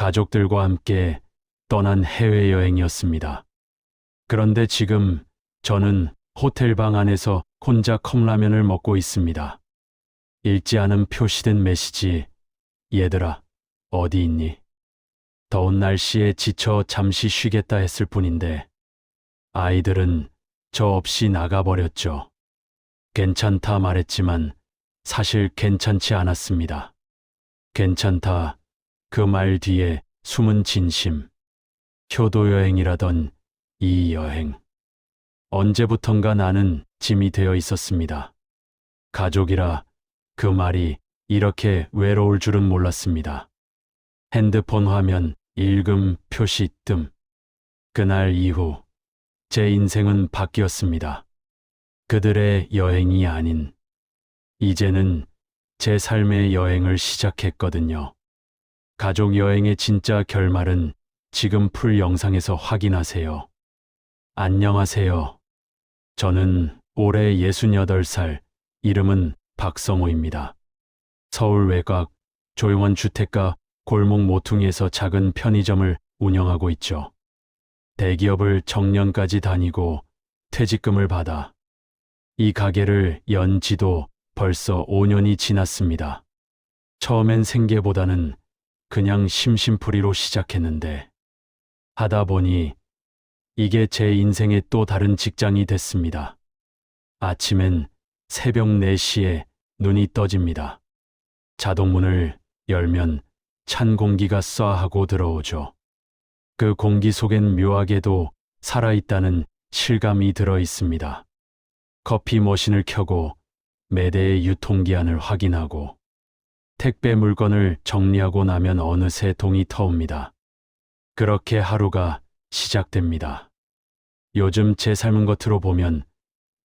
가족들과 함께 떠난 해외여행이었습니다. 그런데 지금 저는 호텔 방 안에서 혼자 컵라면을 먹고 있습니다. 읽지 않은 표시된 메시지, 얘들아, 어디 있니? 더운 날씨에 지쳐 잠시 쉬겠다 했을 뿐인데 아이들은 저 없이 나가버렸죠. 괜찮다 말했지만 사실 괜찮지 않았습니다. 괜찮다, 그 말 뒤에 숨은 진심. 효도여행이라던 이 여행. 언제부턴가 나는 짐이 되어 있었습니다. 가족이라 그 말이 이렇게 외로울 줄은 몰랐습니다. 핸드폰 화면 읽음 표시 뜸. 그날 이후 제 인생은 바뀌었습니다. 그들의 여행이 아닌 이제는 제 삶의 여행을 시작했거든요. 가족 여행의 진짜 결말은 지금 풀 영상에서 확인하세요. 안녕하세요. 저는 올해 68살, 이름은 박성호입니다. 서울 외곽 조용한 주택가 골목 모퉁이에서 작은 편의점을 운영하고 있죠. 대기업을 정년까지 다니고 퇴직금을 받아 이 가게를 연 지도 벌써 5년이 지났습니다. 처음엔 생계보다는 그냥 심심풀이로 시작했는데 하다 보니 이게 제 인생의 또 다른 직장이 됐습니다. 아침엔 새벽 4시에 눈이 떠집니다. 자동문을 열면 찬 공기가 쏴하고 들어오죠. 그 공기 속엔 묘하게도 살아있다는 실감이 들어 있습니다. 커피 머신을 켜고 매대의 유통기한을 확인하고 택배 물건을 정리하고 나면 어느새 동이 터옵니다. 그렇게 하루가 시작됩니다. 요즘 제 삶은 겉으로 보면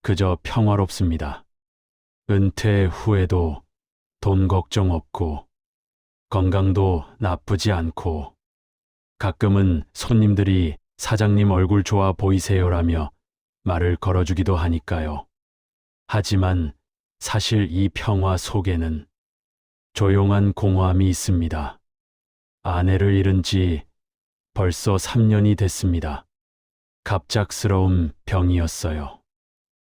그저 평화롭습니다. 은퇴 후에도 돈 걱정 없고 건강도 나쁘지 않고 가끔은 손님들이 사장님 얼굴 좋아 보이세요라며 말을 걸어주기도 하니까요. 하지만 사실 이 평화 속에는 조용한 공허함이 있습니다. 아내를 잃은 지 벌써 3년이 됐습니다. 갑작스러운 병이었어요.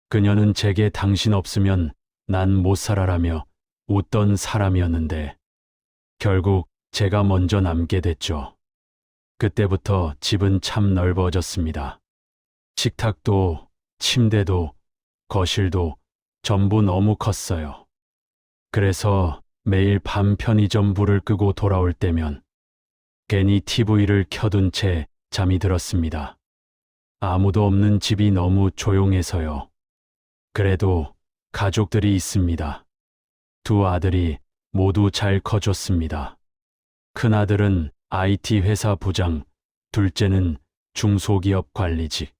그녀는 제게 당신 없으면 난 못 살아라며 웃던 사람이었는데 결국 제가 먼저 남게 됐죠. 그때부터 집은 참 넓어졌습니다. 식탁도 침대도 거실도 전부 너무 컸어요. 그래서 매일 밤 편의점 불을 끄고 돌아올 때면 괜히 TV를 켜둔 채 잠이 들었습니다. 아무도 없는 집이 너무 조용해서요. 그래도 가족들이 있습니다. 2 아들이 모두 잘 커졌습니다. 큰아들은 IT 회사 부장, 둘째는 중소기업 관리직.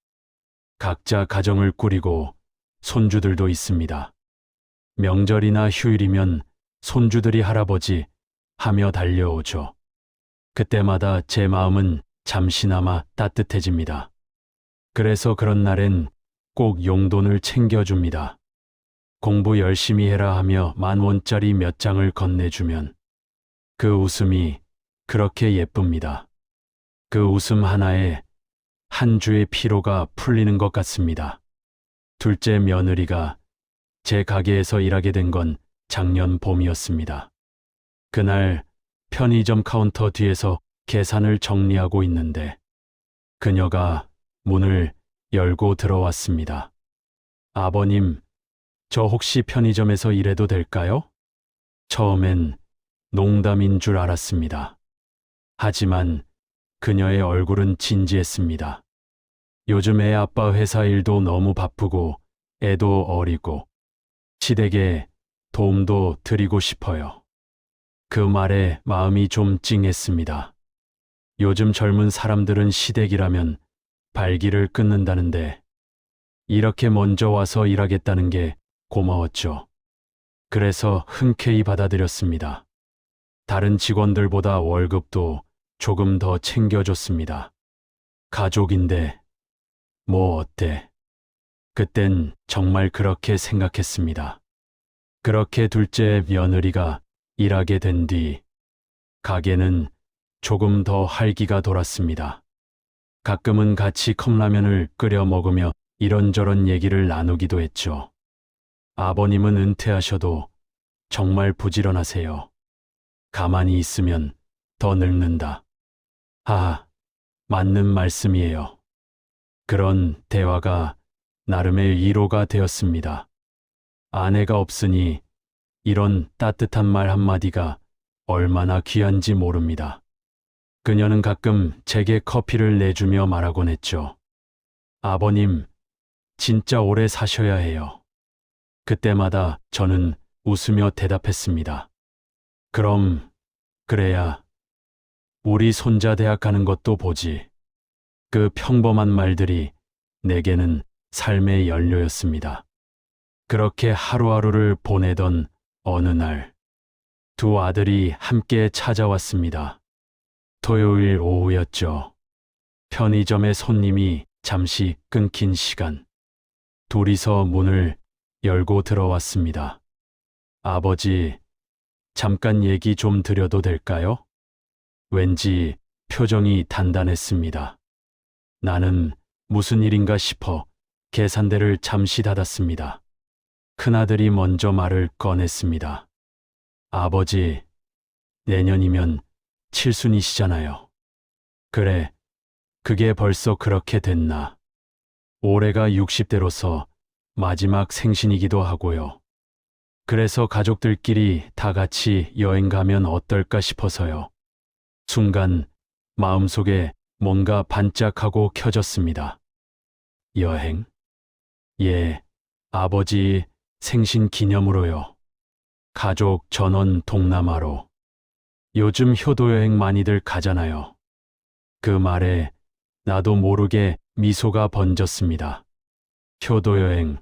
각자 가정을 꾸리고 손주들도 있습니다. 명절이나 휴일이면 손주들이 할아버지 하며 달려오죠. 그때마다 제 마음은 잠시나마 따뜻해집니다. 그래서 그런 날엔 꼭 용돈을 챙겨줍니다. 공부 열심히 해라 하며 10,000원짜리 몇 장을 건네주면 그 웃음이 그렇게 예쁩니다. 그 웃음 하나에 한 주의 피로가 풀리는 것 같습니다. 둘째 며느리가 제 가게에서 일하게 된 건 작년 봄이었습니다. 그날 편의점 카운터 뒤에서 계산을 정리하고 있는데 그녀가 문을 열고 들어왔습니다. 아버님, 저 혹시 편의점에서 일해도 될까요? 처음엔 농담인 줄 알았습니다. 하지만 그녀의 얼굴은 진지했습니다. 요즘 애 아빠 회사 일도 너무 바쁘고 애도 어리고 시댁에 도움도 드리고 싶어요. 그 말에 마음이 좀 찡했습니다. 요즘 젊은 사람들은 시댁이라면 발기를 끊는다는데 이렇게 먼저 와서 일하겠다는 게 고마웠죠. 그래서 흔쾌히 받아들였습니다. 다른 직원들보다 월급도 조금 더 챙겨줬습니다. 가족인데 뭐 어때? 그땐 정말 그렇게 생각했습니다. 그렇게 둘째 며느리가 일하게 된 뒤 가게는 조금 더 활기가 돌았습니다. 가끔은 같이 컵라면을 끓여 먹으며 이런저런 얘기를 나누기도 했죠. 아버님은 은퇴하셔도 정말 부지런하세요. 가만히 있으면 더 늙는다. 하하, 맞는 말씀이에요. 그런 대화가 나름의 위로가 되었습니다. 아내가 없으니 이런 따뜻한 말 한마디가 얼마나 귀한지 모릅니다. 그녀는 가끔 제게 커피를 내주며 말하곤 했죠. 아버님, 진짜 오래 사셔야 해요. 그때마다 저는 웃으며 대답했습니다. 그럼, 그래야 우리 손자 대학 가는 것도 보지. 그 평범한 말들이 내게는 삶의 연료였습니다. 그렇게 하루하루를 보내던 어느 날, 두 아들이 함께 찾아왔습니다. 토요일 오후였죠. 편의점에 손님이 잠시 끊긴 시간. 둘이서 문을 열고 들어왔습니다. 아버지, 잠깐 얘기 좀 드려도 될까요? 왠지 표정이 단단했습니다. 나는 무슨 일인가 싶어 계산대를 잠시 닫았습니다. 큰아들이 먼저 말을 꺼냈습니다. 아버지, 내년이면 칠순이시잖아요. 그래, 그게 벌써 그렇게 됐나. 올해가 60대로서 마지막 생신이기도 하고요. 그래서 가족들끼리 다 같이 여행 가면 어떨까 싶어서요. 순간 마음속에 뭔가 반짝하고 켜졌습니다. 여행? 예, 아버지 생신 기념으로요. 가족 전원 동남아로. 요즘 효도여행 많이들 가잖아요. 그 말에 나도 모르게 미소가 번졌습니다. 효도여행,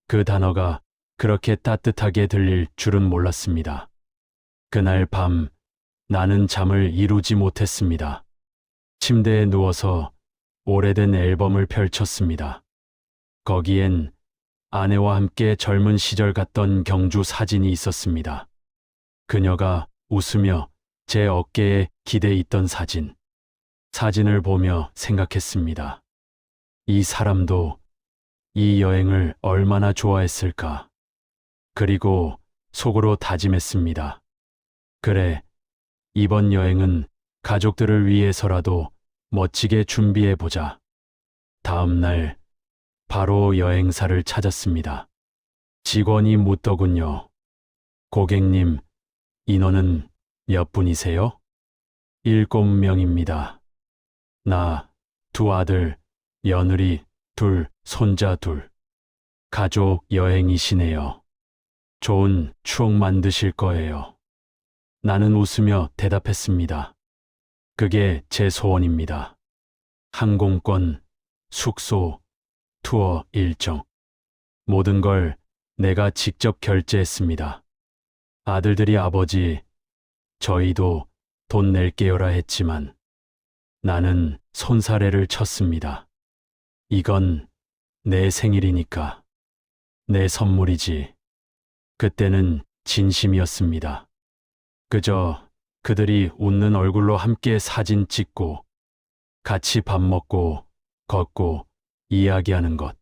그 단어가 그렇게 따뜻하게 들릴 줄은 몰랐습니다. 그날 밤 나는 잠을 이루지 못했습니다. 침대에 누워서 오래된 앨범을 펼쳤습니다. 거기엔 아내와 함께 젊은 시절 갔던 경주 사진이 있었습니다. 그녀가 웃으며 제 어깨에 기대 있던 사진. 사진을 보며 생각했습니다. 이 사람도 이 여행을 얼마나 좋아했을까. 그리고 속으로 다짐했습니다. 그래, 이번 여행은 가족들을 위해서라도 멋지게 준비해보자. 다음 날, 바로 여행사를 찾았습니다. 직원이 묻더군요. 고객님, 인원은 몇 분이세요? 7명입니다. 나, 두 아들, 며느리, 둘, 손자 둘. 가족 여행이시네요. 좋은 추억 만드실 거예요. 나는 웃으며 대답했습니다. 그게 제 소원입니다. 항공권, 숙소, 투어 일정. 모든 걸 내가 직접 결제했습니다. 아들들이 아버지, 저희도 돈 낼게요라 했지만 나는 손사래를 쳤습니다. 이건 내 생일이니까. 내 선물이지. 그때는 진심이었습니다. 그저 그들이 웃는 얼굴로 함께 사진 찍고 같이 밥 먹고 걷고 이야기하는 것.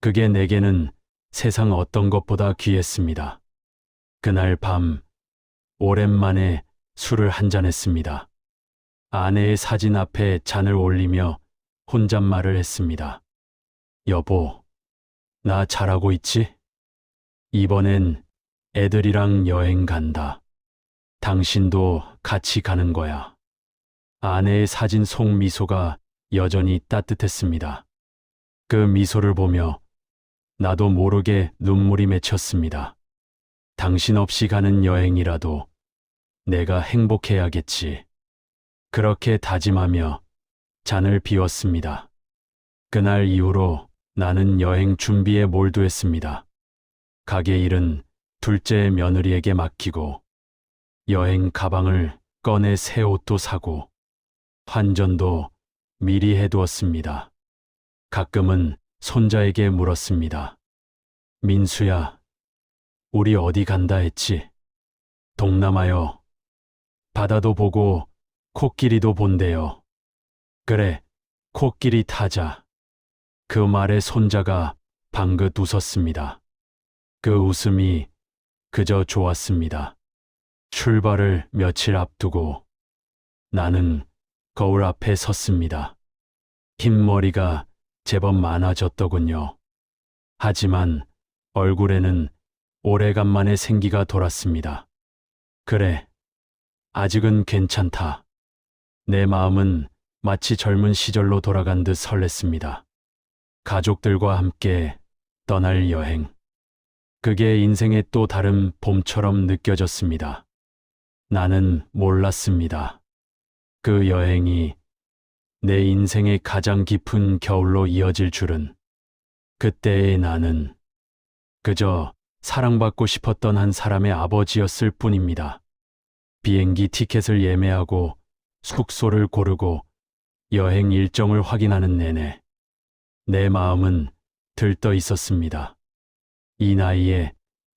그게 내게는 세상 어떤 것보다 귀했습니다. 그날 밤 오랜만에 술을 한잔했습니다. 아내의 사진 앞에 잔을 올리며 혼잣말을 했습니다. 여보, 나 잘하고 있지? 이번엔 애들이랑 여행 간다. 당신도 같이 가는 거야. 아내의 사진 속 미소가 여전히 따뜻했습니다. 그 미소를 보며 나도 모르게 눈물이 맺혔습니다. 당신 없이 가는 여행이라도 내가 행복해야겠지. 그렇게 다짐하며 잔을 비웠습니다. 그날 이후로 나는 여행 준비에 몰두했습니다. 가게 일은 둘째 며느리에게 맡기고 여행 가방을 꺼내 새 옷도 사고 환전도 미리 해두었습니다. 가끔은 손자에게 물었습니다. 민수야, 우리 어디 간다 했지? 동남아요. 바다도 보고 코끼리도 본대요. 그래, 코끼리 타자. 그 말에 손자가 방긋 웃었습니다. 그 웃음이 그저 좋았습니다. 출발을 며칠 앞두고 나는 거울 앞에 섰습니다. 흰머리가 제법 많아졌더군요. 하지만 얼굴에는 오래간만에 생기가 돌았습니다. 그래, 아직은 괜찮다. 내 마음은 마치 젊은 시절로 돌아간 듯 설렜습니다. 가족들과 함께 떠날 여행. 그게 인생의 또 다른 봄처럼 느껴졌습니다. 나는 몰랐습니다. 그 여행이 내 인생의 가장 깊은 겨울로 이어질 줄은. 그때의 나는 그저 사랑받고 싶었던 한 사람의 아버지였을 뿐입니다. 비행기 티켓을 예매하고 숙소를 고르고 여행 일정을 확인하는 내내 내 마음은 들떠 있었습니다. 이 나이에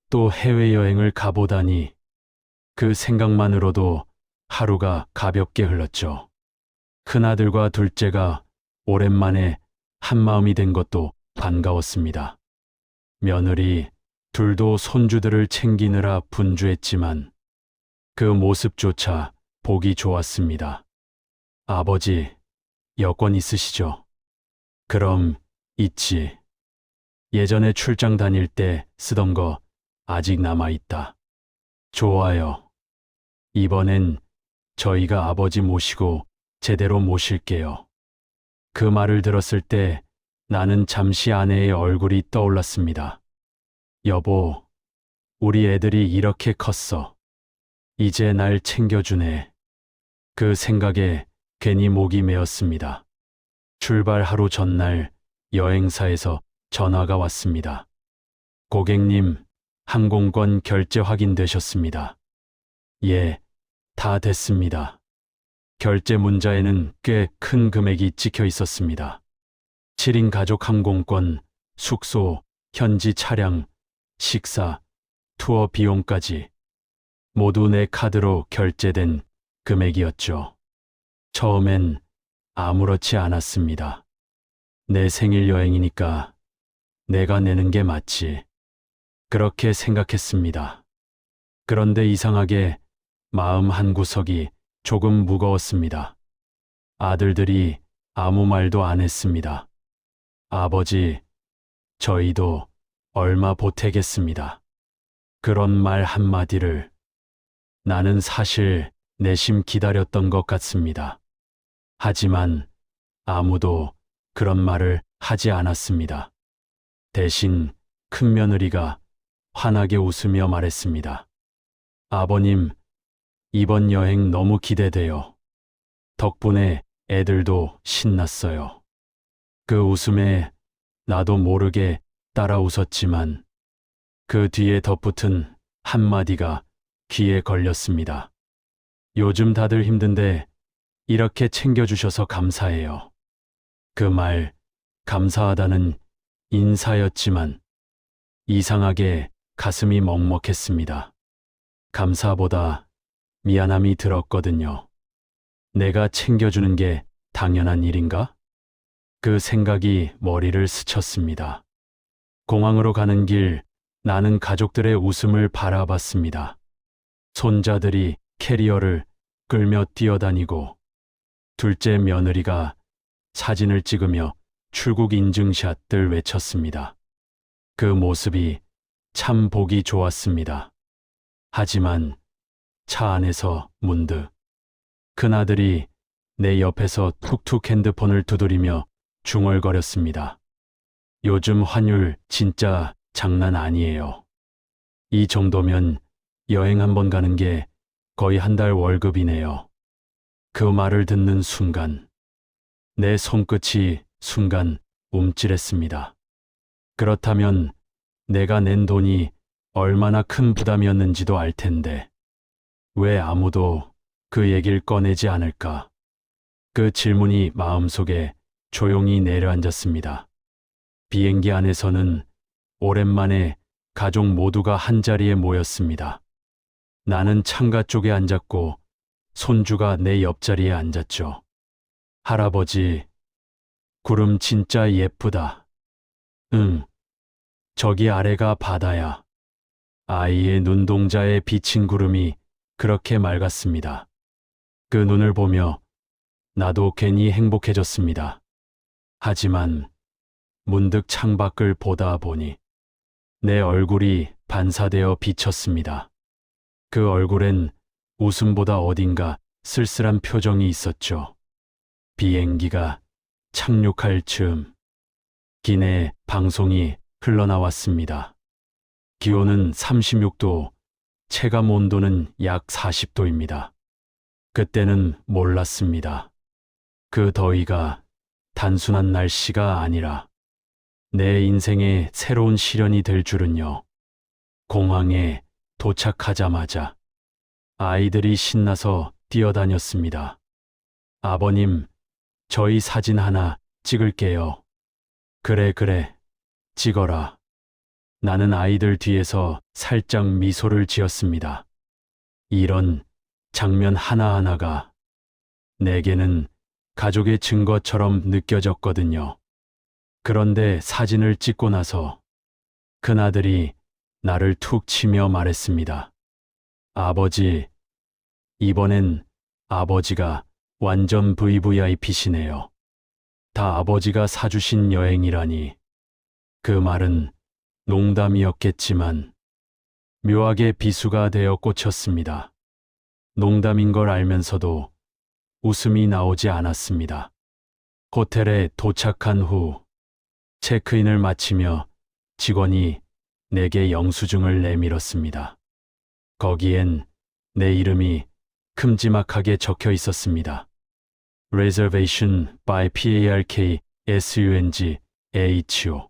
또 해외여행을 가보다니 그 생각만으로도 하루가 가볍게 흘렀죠. 큰아들과 둘째가 오랜만에 한마음이 된 것도 반가웠습니다. 며느리 둘도 손주들을 챙기느라 분주했지만 그 모습조차 보기 좋았습니다. 아버지, 여권 있으시죠? 그럼 있지. 예전에 출장 다닐 때 쓰던 거 아직 남아있다. 좋아요. 이번엔 저희가 아버지 모시고 제대로 모실게요. 그 말을 들었을 때 나는 잠시 아내의 얼굴이 떠올랐습니다. 여보, 우리 애들이 이렇게 컸어. 이제 날 챙겨주네. 그 생각에 괜히 목이 메었습니다. 출발 하루 전날 여행사에서 전화가 왔습니다. 고객님, 항공권 결제 확인되셨습니다. 예, 다 됐습니다. 결제 문자에는 꽤 큰 금액이 찍혀 있었습니다. 7인 가족 항공권, 숙소, 현지 차량, 식사, 투어 비용까지 모두 내 카드로 결제된 금액이었죠. 처음엔 아무렇지 않았습니다. 내 생일 여행이니까 내가 내는 게 맞지. 그렇게 생각했습니다. 그런데 이상하게 마음 한구석이 조금 무거웠습니다. 아들들이 아무 말도 안 했습니다. 아버지, 저희도 얼마 보태겠습니다. 그런 말 한마디를 나는 사실 내심 기다렸던 것 같습니다. 하지만 아무도 그런 말을 하지 않았습니다. 대신 큰며느리가 환하게 웃으며 말했습니다. 아버님, 이번 여행 너무 기대돼요. 덕분에 애들도 신났어요. 그 웃음에 나도 모르게 따라 웃었지만 그 뒤에 덧붙은 한마디가 귀에 걸렸습니다. 요즘 다들 힘든데 이렇게 챙겨주셔서 감사해요. 그 말, 감사하다는 인사였지만 이상하게 가슴이 먹먹했습니다. 감사보다 미안함이 들었거든요. 내가 챙겨주는 게 당연한 일인가? 그 생각이 머리를 스쳤습니다. 공항으로 가는 길 나는 가족들의 웃음을 바라봤습니다. 손자들이 캐리어를 끌며 뛰어다니고 둘째 며느리가 사진을 찍으며 출국 인증샷들 외쳤습니다. 그 모습이 참 보기 좋았습니다. 하지만 차 안에서 문득 큰아들이 내 옆에서 툭툭 핸드폰을 두드리며 중얼거렸습니다. 요즘 환율 진짜 장난 아니에요. 이 정도면 여행 한 번 가는 게 거의 한 달 월급이네요. 그 말을 듣는 순간 내 손끝이 순간 움찔했습니다. 그렇다면 내가 낸 돈이 얼마나 큰 부담이었는지도 알 텐데 왜 아무도 그 얘기를 꺼내지 않을까? 그 질문이 마음속에 조용히 내려앉았습니다. 비행기 안에서는 오랜만에 가족 모두가 한자리에 모였습니다. 나는 창가 쪽에 앉았고 손주가 내 옆자리에 앉았죠. 할아버지, 구름 진짜 예쁘다. 응, 저기 아래가 바다야. 아이의 눈동자에 비친 구름이 그렇게 맑았습니다. 그 눈을 보며 나도 괜히 행복해졌습니다. 하지만 문득 창밖을 보다 보니 내 얼굴이 반사되어 비쳤습니다. 그 얼굴엔 웃음보다 어딘가 쓸쓸한 표정이 있었죠. 비행기가 착륙할 즈음 기내 방송이 흘러나왔습니다. 기온은 36도, 체감 온도는 약 40도입니다. 그때는 몰랐습니다. 그 더위가 단순한 날씨가 아니라 내 인생의 새로운 시련이 될 줄은요. 공항에 도착하자마자 아이들이 신나서 뛰어다녔습니다. 아버님, 저희 사진 하나 찍을게요. 그래, 찍어라. 나는 아이들 뒤에서 살짝 미소를 지었습니다. 이런 장면 하나하나가 내게는 가족의 증거처럼 느껴졌거든요. 그런데 사진을 찍고 나서 큰아들이 나를 툭 치며 말했습니다. 아버지, 이번엔 아버지가 완전 VVIP시네요. 다 아버지가 사주신 여행이라니. 그 말은 농담이었겠지만 묘하게 비수가 되어 꽂혔습니다. 농담인 걸 알면서도 웃음이 나오지 않았습니다. 호텔에 도착한 후 체크인을 마치며 직원이 내게 영수증을 내밀었습니다. 거기엔 내 이름이 큼지막하게 적혀 있었습니다. Reservation by PARK SUNG AHO.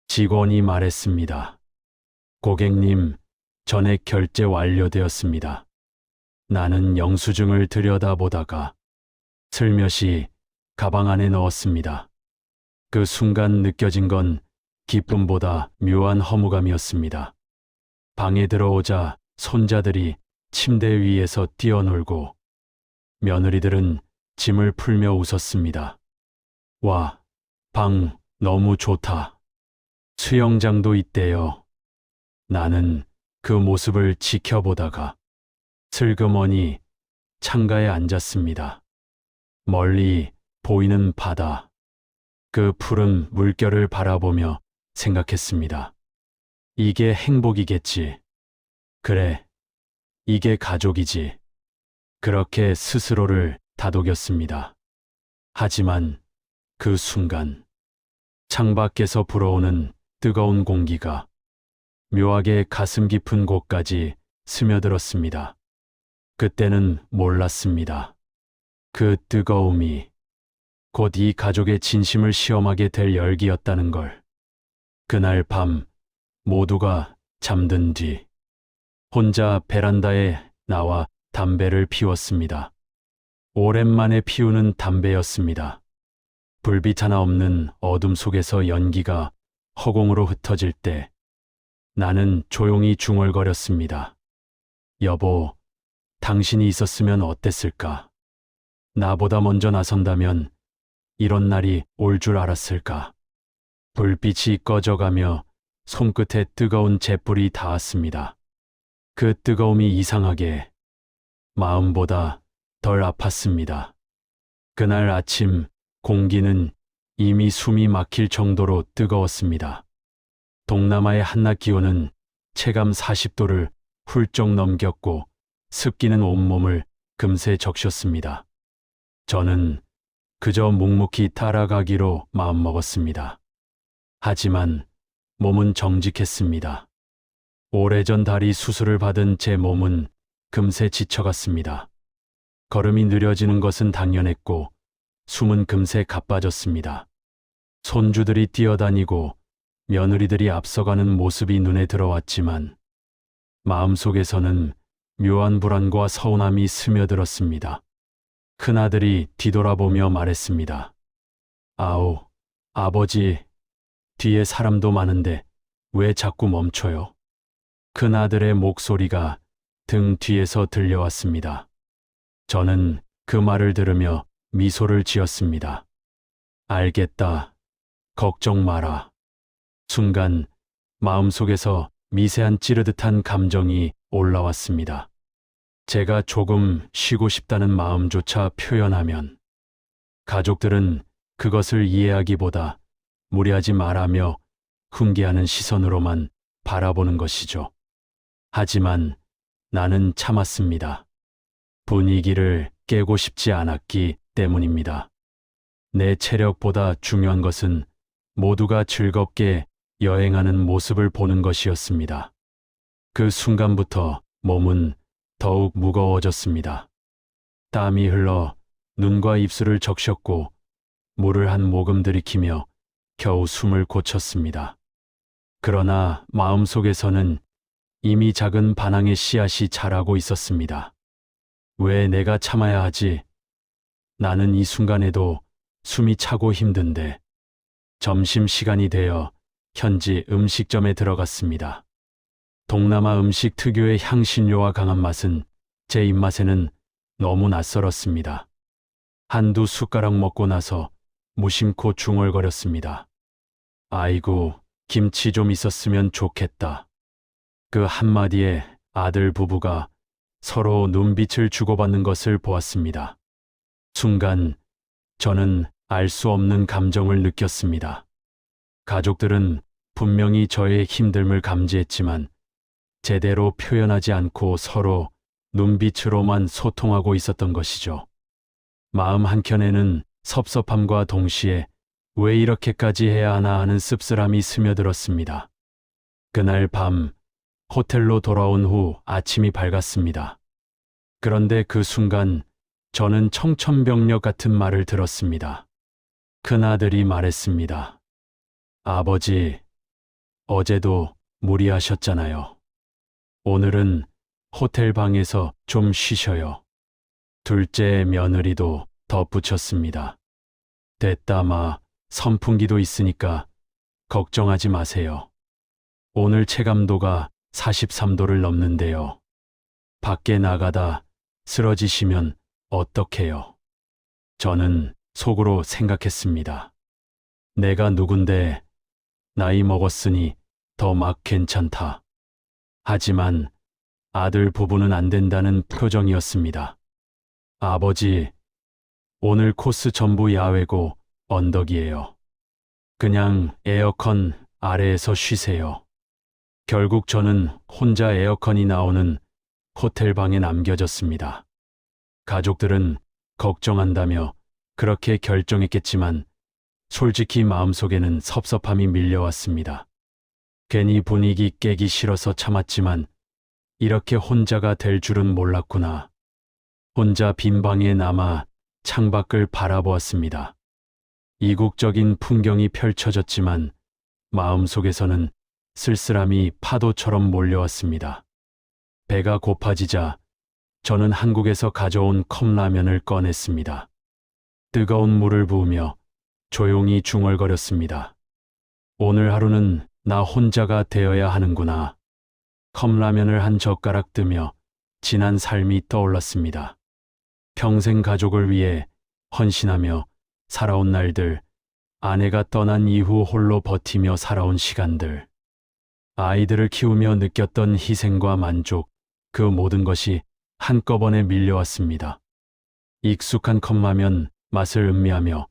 직원이 말했습니다. 고객님, 전액 결제 완료되었습니다. 나는 영수증을 들여다보다가 슬며시 가방 안에 넣었습니다. 그 순간 느껴진 건 기쁨보다 묘한 허무감이었습니다. 방에 들어오자 손자들이 침대 위에서 뛰어놀고 며느리들은 짐을 풀며 웃었습니다. 와, 방 너무 좋다. 수영장도 있대요. 나는 그 모습을 지켜보다가 슬그머니 창가에 앉았습니다. 멀리 보이는 바다, 그 푸른 물결을 바라보며 생각했습니다. 이게 행복이겠지. 그래, 이게 가족이지. 그렇게 스스로를 다독였습니다. 하지만 그 순간 창밖에서 불어오는 뜨거운 공기가 묘하게 가슴 깊은 곳까지 스며들었습니다. 그때는 몰랐습니다. 그 뜨거움이 곧 이 가족의 진심을 시험하게 될 열기였다는 걸. 그날 밤 모두가 잠든 뒤 혼자 베란다에 나와 담배를 피웠습니다. 오랜만에 피우는 담배였습니다. 불빛 하나 없는 어둠 속에서 연기가 허공으로 흩어질 때 나는 조용히 중얼거렸습니다. 여보, 당신이 있었으면 어땠을까? 나보다 먼저 나선다면 이런 날이 올 줄 알았을까? 불빛이 꺼져가며 손끝에 뜨거운 잿불이 닿았습니다. 그 뜨거움이 이상하게 마음보다 덜 아팠습니다. 그날 아침 공기는 이미 숨이 막힐 정도로 뜨거웠습니다. 동남아의 한낮 기온은 체감 40도를 훌쩍 넘겼고 습기는 온몸을 금세 적셨습니다. 저는 그저 묵묵히 따라가기로 마음먹었습니다. 하지만 몸은 정직했습니다. 오래전 다리 수술을 받은 제 몸은 금세 지쳐갔습니다. 걸음이 느려지는 것은 당연했고 숨은 금세 가빠졌습니다. 손주들이 뛰어다니고 며느리들이 앞서가는 모습이 눈에 들어왔지만 마음속에서는 묘한 불안과 서운함이 스며들었습니다. 큰아들이 뒤돌아보며 말했습니다. 아우, 아버지, 뒤에 사람도 많은데 왜 자꾸 멈춰요? 큰아들의 목소리가 등 뒤에서 들려왔습니다. 저는 그 말을 들으며 미소를 지었습니다. 알겠다. 걱정 마라. 순간 마음속에서 미세한 찌르듯한 감정이 올라왔습니다. 제가 조금 쉬고 싶다는 마음조차 표현하면 가족들은 그것을 이해하기보다 무리하지 말라며 훈계하는 시선으로만 바라보는 것이죠. 하지만 나는 참았습니다. 분위기를 깨고 싶지 않았기 때문입니다. 내 체력보다 중요한 것은 모두가 즐겁게 여행하는 모습을 보는 것이었습니다. 그 순간부터 몸은 더욱 무거워졌습니다. 땀이 흘러 눈과 입술을 적셨고 물을 한 모금 들이키며 겨우 숨을 고쳤습니다. 그러나 마음속에서는 이미 작은 반항의 씨앗이 자라고 있었습니다. 왜 내가 참아야 하지? 나는 이 순간에도 숨이 차고 힘든데. 점심시간이 되어 현지 음식점에 들어갔습니다. 동남아 음식 특유의 향신료와 강한 맛은 제 입맛에는 너무 낯설었습니다. 한두 숟가락 먹고 나서 무심코 중얼거렸습니다. 아이고, 김치 좀 있었으면 좋겠다. 그 한마디에 아들 부부가 서로 눈빛을 주고받는 것을 보았습니다. 순간 저는 알 수 없는 감정을 느꼈습니다. 가족들은 분명히 저의 힘듦을 감지했지만 제대로 표현하지 않고 서로 눈빛으로만 소통하고 있었던 것이죠. 마음 한켠에는 섭섭함과 동시에 왜 이렇게까지 해야 하나 하는 씁쓸함이 스며들었습니다. 그날 밤 호텔로 돌아온 후 아침이 밝았습니다. 그런데 그 순간 저는 청천벽력 같은 말을 들었습니다. 큰아들이 말했습니다. 아버지, 어제도 무리하셨잖아요. 오늘은 호텔 방에서 좀 쉬셔요. 둘째 며느리도 덧붙였습니다. 됐다마, 선풍기도 있으니까 걱정하지 마세요. 오늘 체감도가 43도를 넘는데요. 밖에 나가다 쓰러지시면 어떡해요? 저는 속으로 생각했습니다. 내가 누군데 나이 먹었으니 더 막 괜찮다. 하지만 아들 부부는 안 된다는 표정이었습니다. 아버지, 오늘 코스 전부 야외고 언덕이에요. 그냥 에어컨 아래에서 쉬세요. 결국 저는 혼자 에어컨이 나오는 호텔 방에 남겨졌습니다. 가족들은 걱정한다며 그렇게 결정했겠지만 솔직히 마음속에는 섭섭함이 밀려왔습니다. 괜히 분위기 깨기 싫어서 참았지만 이렇게 혼자가 될 줄은 몰랐구나. 혼자 빈 방에 남아 창밖을 바라보았습니다. 이국적인 풍경이 펼쳐졌지만 마음속에서는 쓸쓸함이 파도처럼 몰려왔습니다. 배가 고파지자 저는 한국에서 가져온 컵라면을 꺼냈습니다. 뜨거운 물을 부으며 조용히 중얼거렸습니다. 오늘 하루는 나 혼자가 되어야 하는구나. 컵라면을 한 젓가락 뜨며 지난 삶이 떠올랐습니다. 평생 가족을 위해 헌신하며 살아온 날들, 아내가 떠난 이후 홀로 버티며 살아온 시간들, 아이들을 키우며 느꼈던 희생과 만족, 그 모든 것이 한꺼번에 밀려왔습니다. 익숙한 컵라면 맛을 음미하며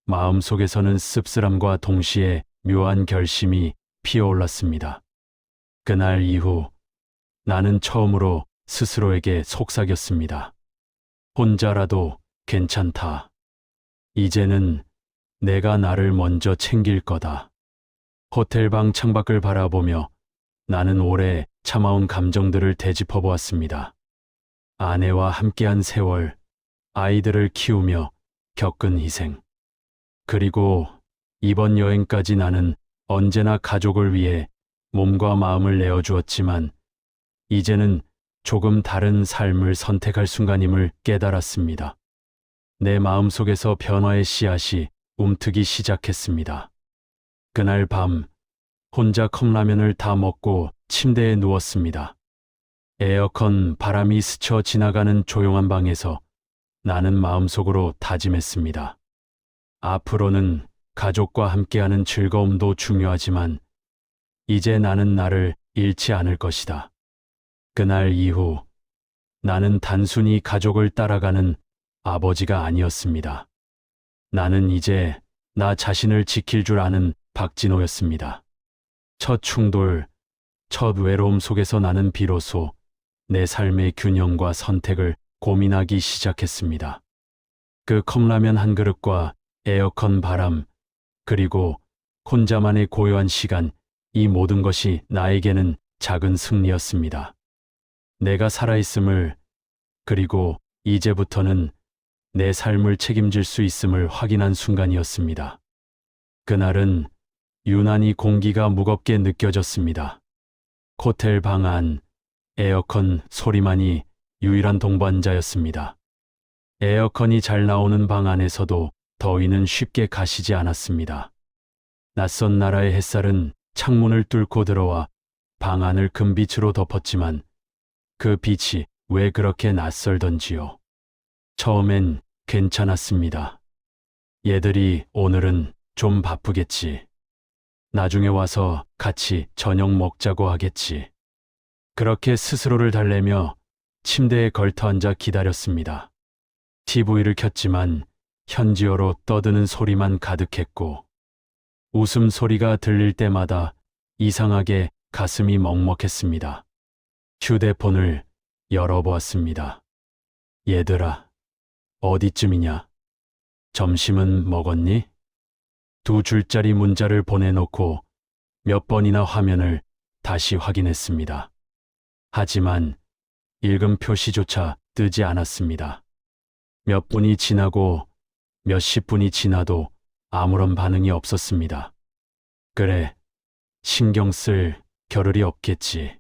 마음속에서는 씁쓸함과 동시에 묘한 결심이 피어올랐습니다. 그날 이후 나는 처음으로 스스로에게 속삭였습니다. 혼자라도 괜찮다. 이제는 내가 나를 먼저 챙길 거다. 호텔방 창밖을 바라보며 나는 오래 참아온 감정들을 되짚어 보았습니다. 아내와 함께한 세월, 아이들을 키우며 겪은 희생. 그리고 이번 여행까지 나는 언제나 가족을 위해 몸과 마음을 내어주었지만 이제는 조금 다른 삶을 선택할 순간임을 깨달았습니다. 내 마음속에서 변화의 씨앗이 움트기 시작했습니다. 그날 밤 혼자 컵라면을 다 먹고 침대에 누웠습니다. 에어컨 바람이 스쳐 지나가는 조용한 방에서 나는 마음속으로 다짐했습니다. 앞으로는 가족과 함께하는 즐거움도 중요하지만 이제 나는 나를 잃지 않을 것이다. 그날 이후 나는 단순히 가족을 따라가는 아버지가 아니었습니다. 나는 이제 나 자신을 지킬 줄 아는 박진호였습니다. 첫 충돌, 첫 외로움 속에서 나는 비로소 내 삶의 균형과 선택을 고민하기 시작했습니다. 그 컵라면 한 그릇과 에어컨 바람, 그리고 혼자만의 고요한 시간, 이 모든 것이 나에게는 작은 승리였습니다. 내가 살아있음을, 그리고 이제부터는 내 삶을 책임질 수 있음을 확인한 순간이었습니다. 그날은 유난히 공기가 무겁게 느껴졌습니다. 호텔 방 안, 에어컨 소리만이 유일한 동반자였습니다. 에어컨이 잘 나오는 방 안에서도 더위는 쉽게 가시지 않았습니다. 낯선 나라의 햇살은 창문을 뚫고 들어와 방 안을 금빛으로 덮었지만 그 빛이 왜 그렇게 낯설던지요. 처음엔 괜찮았습니다. 얘들이 오늘은 좀 바쁘겠지. 나중에 와서 같이 저녁 먹자고 하겠지. 그렇게 스스로를 달래며 침대에 걸터앉아 기다렸습니다. TV를 켰지만 현지어로 떠드는 소리만 가득했고 웃음소리가 들릴 때마다 이상하게 가슴이 먹먹했습니다. 휴대폰을 열어보았습니다. 얘들아, 어디쯤이냐? 점심은 먹었니? 두 줄짜리 문자를 보내놓고 몇 번이나 화면을 다시 확인했습니다. 하지만 읽음 표시조차 뜨지 않았습니다. 몇 분이 지나고 몇십 분이 지나도 아무런 반응이 없었습니다. 그래, 신경 쓸 겨를이 없겠지.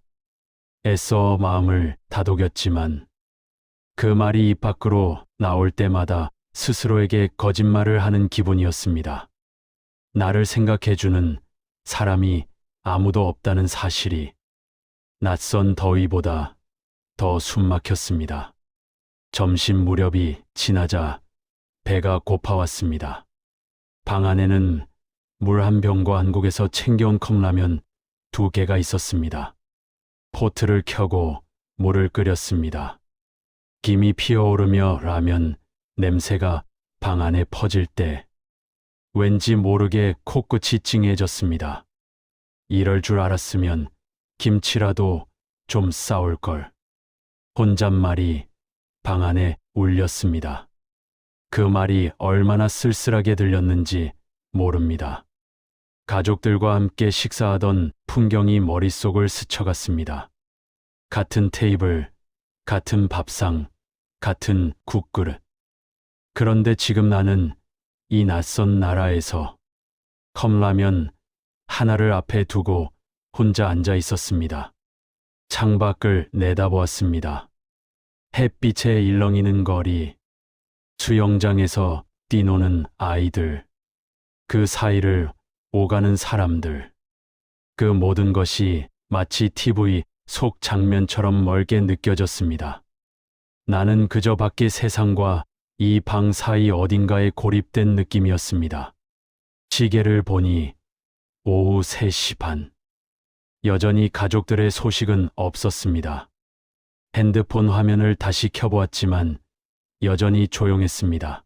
애써 마음을 다독였지만 그 말이 입 밖으로 나올 때마다 스스로에게 거짓말을 하는 기분이었습니다. 나를 생각해주는 사람이 아무도 없다는 사실이 낯선 더위보다 더 숨막혔습니다. 점심 무렵이 지나자 배가 고파왔습니다. 방 안에는 물 한 병과 한국에서 챙겨온 컵라면 2개가 있었습니다. 포트를 켜고 물을 끓였습니다. 김이 피어오르며 라면 냄새가 방 안에 퍼질 때 왠지 모르게 코끝이 찡해졌습니다. 이럴 줄 알았으면 김치라도 좀 싸올 걸. 혼잣말이 방 안에 울렸습니다. 그 말이 얼마나 쓸쓸하게 들렸는지 모릅니다. 가족들과 함께 식사하던 풍경이 머릿속을 스쳐갔습니다. 같은 테이블, 같은 밥상, 같은 국그릇. 그런데 지금 나는 이 낯선 나라에서 컵라면 하나를 앞에 두고 혼자 앉아 있었습니다. 창밖을 내다보았습니다. 햇빛에 일렁이는 거리, 수영장에서 뛰노는 아이들, 그 사이를 오가는 사람들. 그 모든 것이 마치 TV 속 장면처럼 멀게 느껴졌습니다. 나는 그저 밖의 세상과 이 방 사이 어딘가에 고립된 느낌이었습니다. 시계를 보니 오후 3시 반. 여전히 가족들의 소식은 없었습니다. 핸드폰 화면을 다시 켜보았지만 여전히 조용했습니다.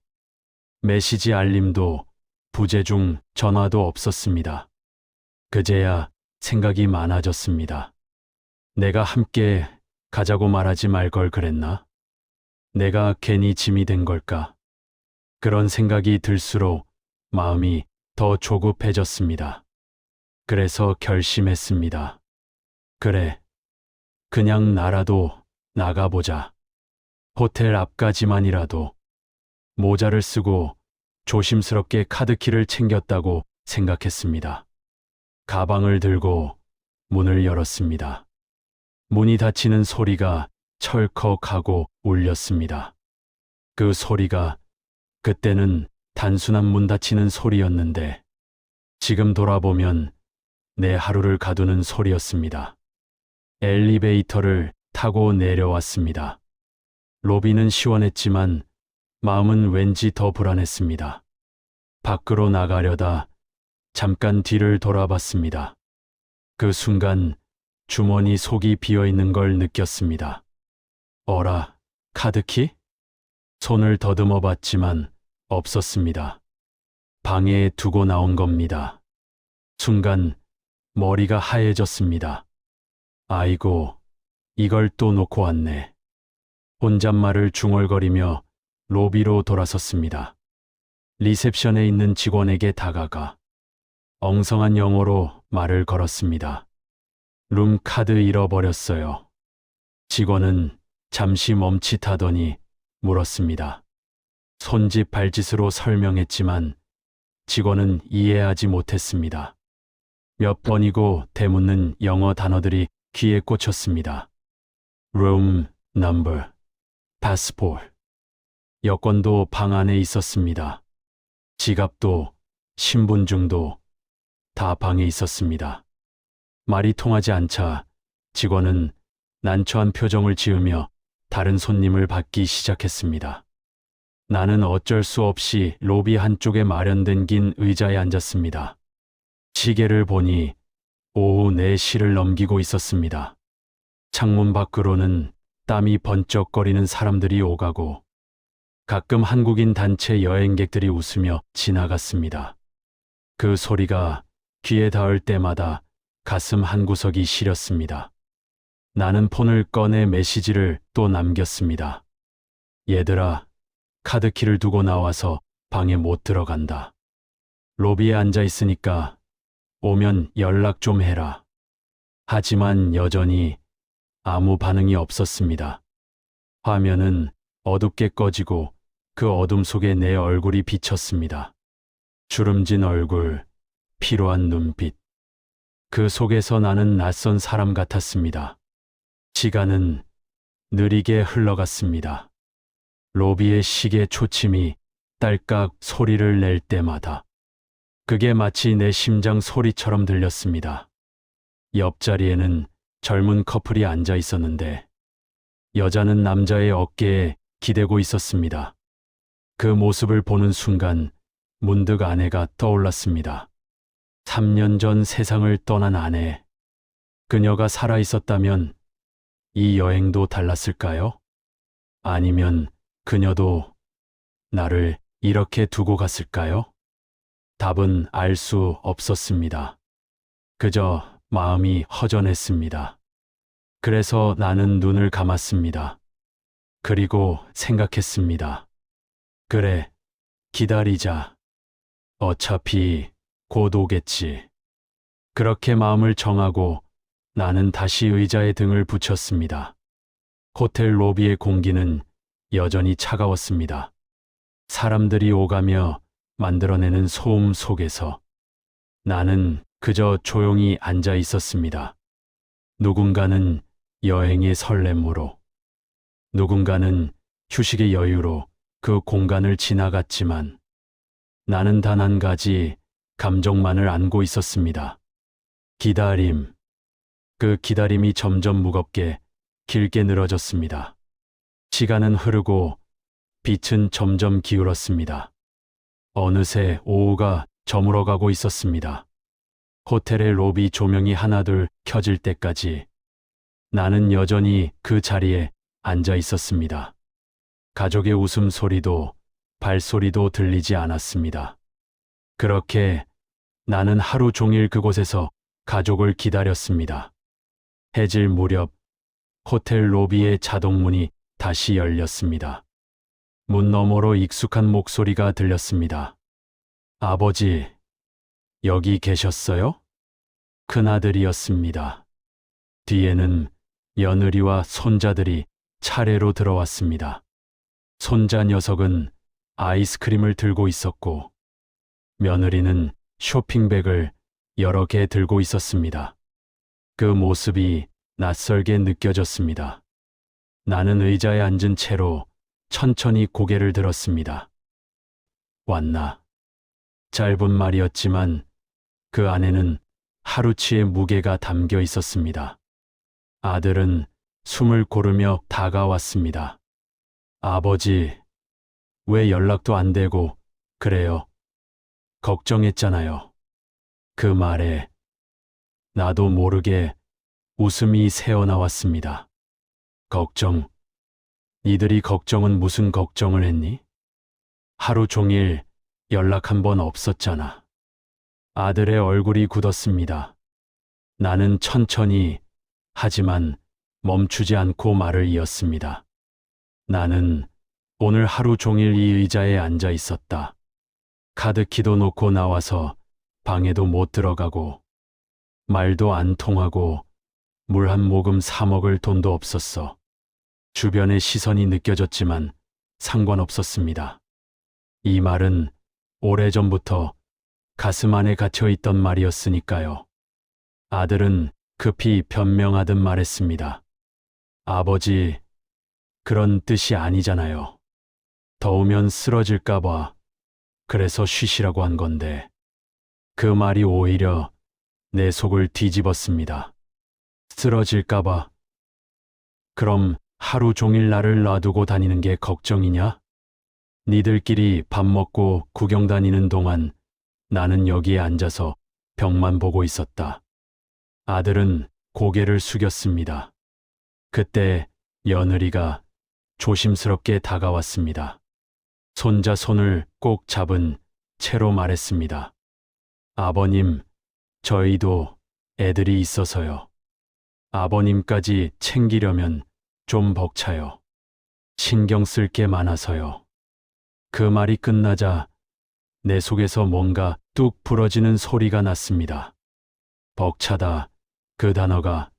메시지 알림도 부재 중 전화도 없었습니다. 그제야 생각이 많아졌습니다. 내가 함께 가자고 말하지 말 걸 그랬나? 내가 괜히 짐이 된 걸까? 그런 생각이 들수록 마음이 더 조급해졌습니다. 그래서 결심했습니다. 그래, 그냥 나라도 나가보자. 호텔 앞까지만이라도. 모자를 쓰고 조심스럽게 카드키를 챙겼다고 생각했습니다. 가방을 들고 문을 열었습니다. 문이 닫히는 소리가 철컥하고 울렸습니다. 그 소리가 그때는 단순한 문 닫히는 소리였는데 지금 돌아보면 내 하루를 가두는 소리였습니다. 엘리베이터를 타고 내려왔습니다. 로비는 시원했지만 마음은 왠지 더 불안했습니다. 밖으로 나가려다 잠깐 뒤를 돌아봤습니다. 그 순간 주머니 속이 비어 있는 걸 느꼈습니다. 어라, 카드키? 손을 더듬어 봤지만 없었습니다. 방에 두고 나온 겁니다. 순간 머리가 하얘졌습니다. 아이고, 이걸 또 놓고 왔네. 혼잣말을 중얼거리며 로비로 돌아섰습니다. 리셉션에 있는 직원에게 다가가 엉성한 영어로 말을 걸었습니다. 룸 카드 잃어버렸어요. 직원은 잠시 멈칫하더니 물었습니다. 손짓 발짓으로 설명했지만 직원은 이해하지 못했습니다. 몇 번이고 되묻는 영어 단어들이 귀에 꽂혔습니다. room number, passport. 여권도 방 안에 있었습니다. 지갑도 신분증도 다 방에 있었습니다. 말이 통하지 않자 직원은 난처한 표정을 지으며 다른 손님을 받기 시작했습니다. 나는 어쩔 수 없이 로비 한쪽에 마련된 긴 의자에 앉았습니다. 시계를 보니 오후 4시를 넘기고 있었습니다. 창문 밖으로는 땀이 번쩍거리는 사람들이 오가고 가끔 한국인 단체 여행객들이 웃으며 지나갔습니다. 그 소리가 귀에 닿을 때마다 가슴 한구석이 시렸습니다. 나는 폰을 꺼내 메시지를 또 남겼습니다. 얘들아, 카드키를 두고 나와서 방에 못 들어간다. 로비에 앉아 있으니까 오면 연락 좀 해라. 하지만 여전히 아무 반응이 없었습니다. 화면은 어둡게 꺼지고 그 어둠 속에 내 얼굴이 비쳤습니다. 주름진 얼굴, 피로한 눈빛. 그 속에서 나는 낯선 사람 같았습니다. 시간은 느리게 흘러갔습니다. 로비의 시계 초침이 딸깍 소리를 낼 때마다 그게 마치 내 심장 소리처럼 들렸습니다. 옆자리에는 젊은 커플이 앉아 있었는데 여자는 남자의 어깨에 기대고 있었습니다. 그 모습을 보는 순간 문득 아내가 떠올랐습니다. 3년 전 세상을 떠난 아내. 그녀가 살아 있었다면 이 여행도 달랐을까요? 아니면 그녀도 나를 이렇게 두고 갔을까요? 답은 알 수 없었습니다. 그저 마음이 허전했습니다. 그래서 나는 눈을 감았습니다. 그리고 생각했습니다. 그래, 기다리자. 어차피 곧 오겠지. 그렇게 마음을 정하고 나는 다시 의자에 등을 붙였습니다. 호텔 로비의 공기는 여전히 차가웠습니다. 사람들이 오가며 만들어내는 소음 속에서 나는 그저 조용히 앉아 있었습니다. 누군가는 여행의 설렘으로, 누군가는 휴식의 여유로 그 공간을 지나갔지만 나는 단 한 가지 감정만을 안고 있었습니다. 기다림. 그 기다림이 점점 무겁게 길게 늘어졌습니다. 시간은 흐르고 빛은 점점 기울었습니다. 어느새 오후가 저물어가고 있었습니다. 호텔의 로비 조명이 하나둘 켜질 때까지 나는 여전히 그 자리에 앉아 있었습니다. 가족의 웃음소리도 발소리도 들리지 않았습니다. 그렇게 나는 하루 종일 그곳에서 가족을 기다렸습니다. 해질 무렵 호텔 로비의 자동문이 다시 열렸습니다. 문 너머로 익숙한 목소리가 들렸습니다. 아버지, 여기 계셨어요? 큰아들이었습니다. 뒤에는 며느리와 손자들이 차례로 들어왔습니다. 손자 녀석은 아이스크림을 들고 있었고 며느리는 쇼핑백을 여러 개 들고 있었습니다. 그 모습이 낯설게 느껴졌습니다. 나는 의자에 앉은 채로 천천히 고개를 들었습니다. 왔나? 짧은 말이었지만 그 안에는 하루치의 무게가 담겨 있었습니다. 아들은 숨을 고르며 다가왔습니다. 아버지, 왜 연락도 안 되고 그래요? 걱정했잖아요. 그 말에 나도 모르게 웃음이 새어나왔습니다. 걱정? 니들이 걱정은 무슨 걱정을 했니? 하루 종일 연락 한 번 없었잖아. 아들의 얼굴이 굳었습니다. 나는 천천히 하지만 멈추지 않고 말을 이었습니다. 나는 오늘 하루 종일 이 의자에 앉아 있었다. 카드키도 놓고 나와서 방에도 못 들어가고 말도 안 통하고 물 한 모금 사 먹을 돈도 없었어. 주변의 시선이 느껴졌지만 상관없었습니다. 이 말은 오래전부터 가슴 안에 갇혀 있던 말이었으니까요. 아들은 급히 변명하듯 말했습니다. 아버지, 그런 뜻이 아니잖아요. 더우면 쓰러질까봐 그래서 쉬시라고 한 건데. 그 말이 오히려 내 속을 뒤집었습니다. 쓰러질까봐? 그럼 하루 종일 나를 놔두고 다니는 게 걱정이냐? 니들끼리 밥 먹고 구경 다니는 동안 나는 여기에 앉아서 벽만 보고 있었다. 아들은 고개를 숙였습니다. 그때 며느리가 조심스럽게 다가왔습니다. 손자 손을 꼭 잡은 채로 말했습니다. 아버님, 저희도 애들이 있어서요. 아버님까지 챙기려면 좀 벅차요. 신경 쓸 게 많아서요. 그 말이 끝나자 내 속에서 뭔가 뚝 부러지는 소리가 났습니다. 벅차다, 그 단어가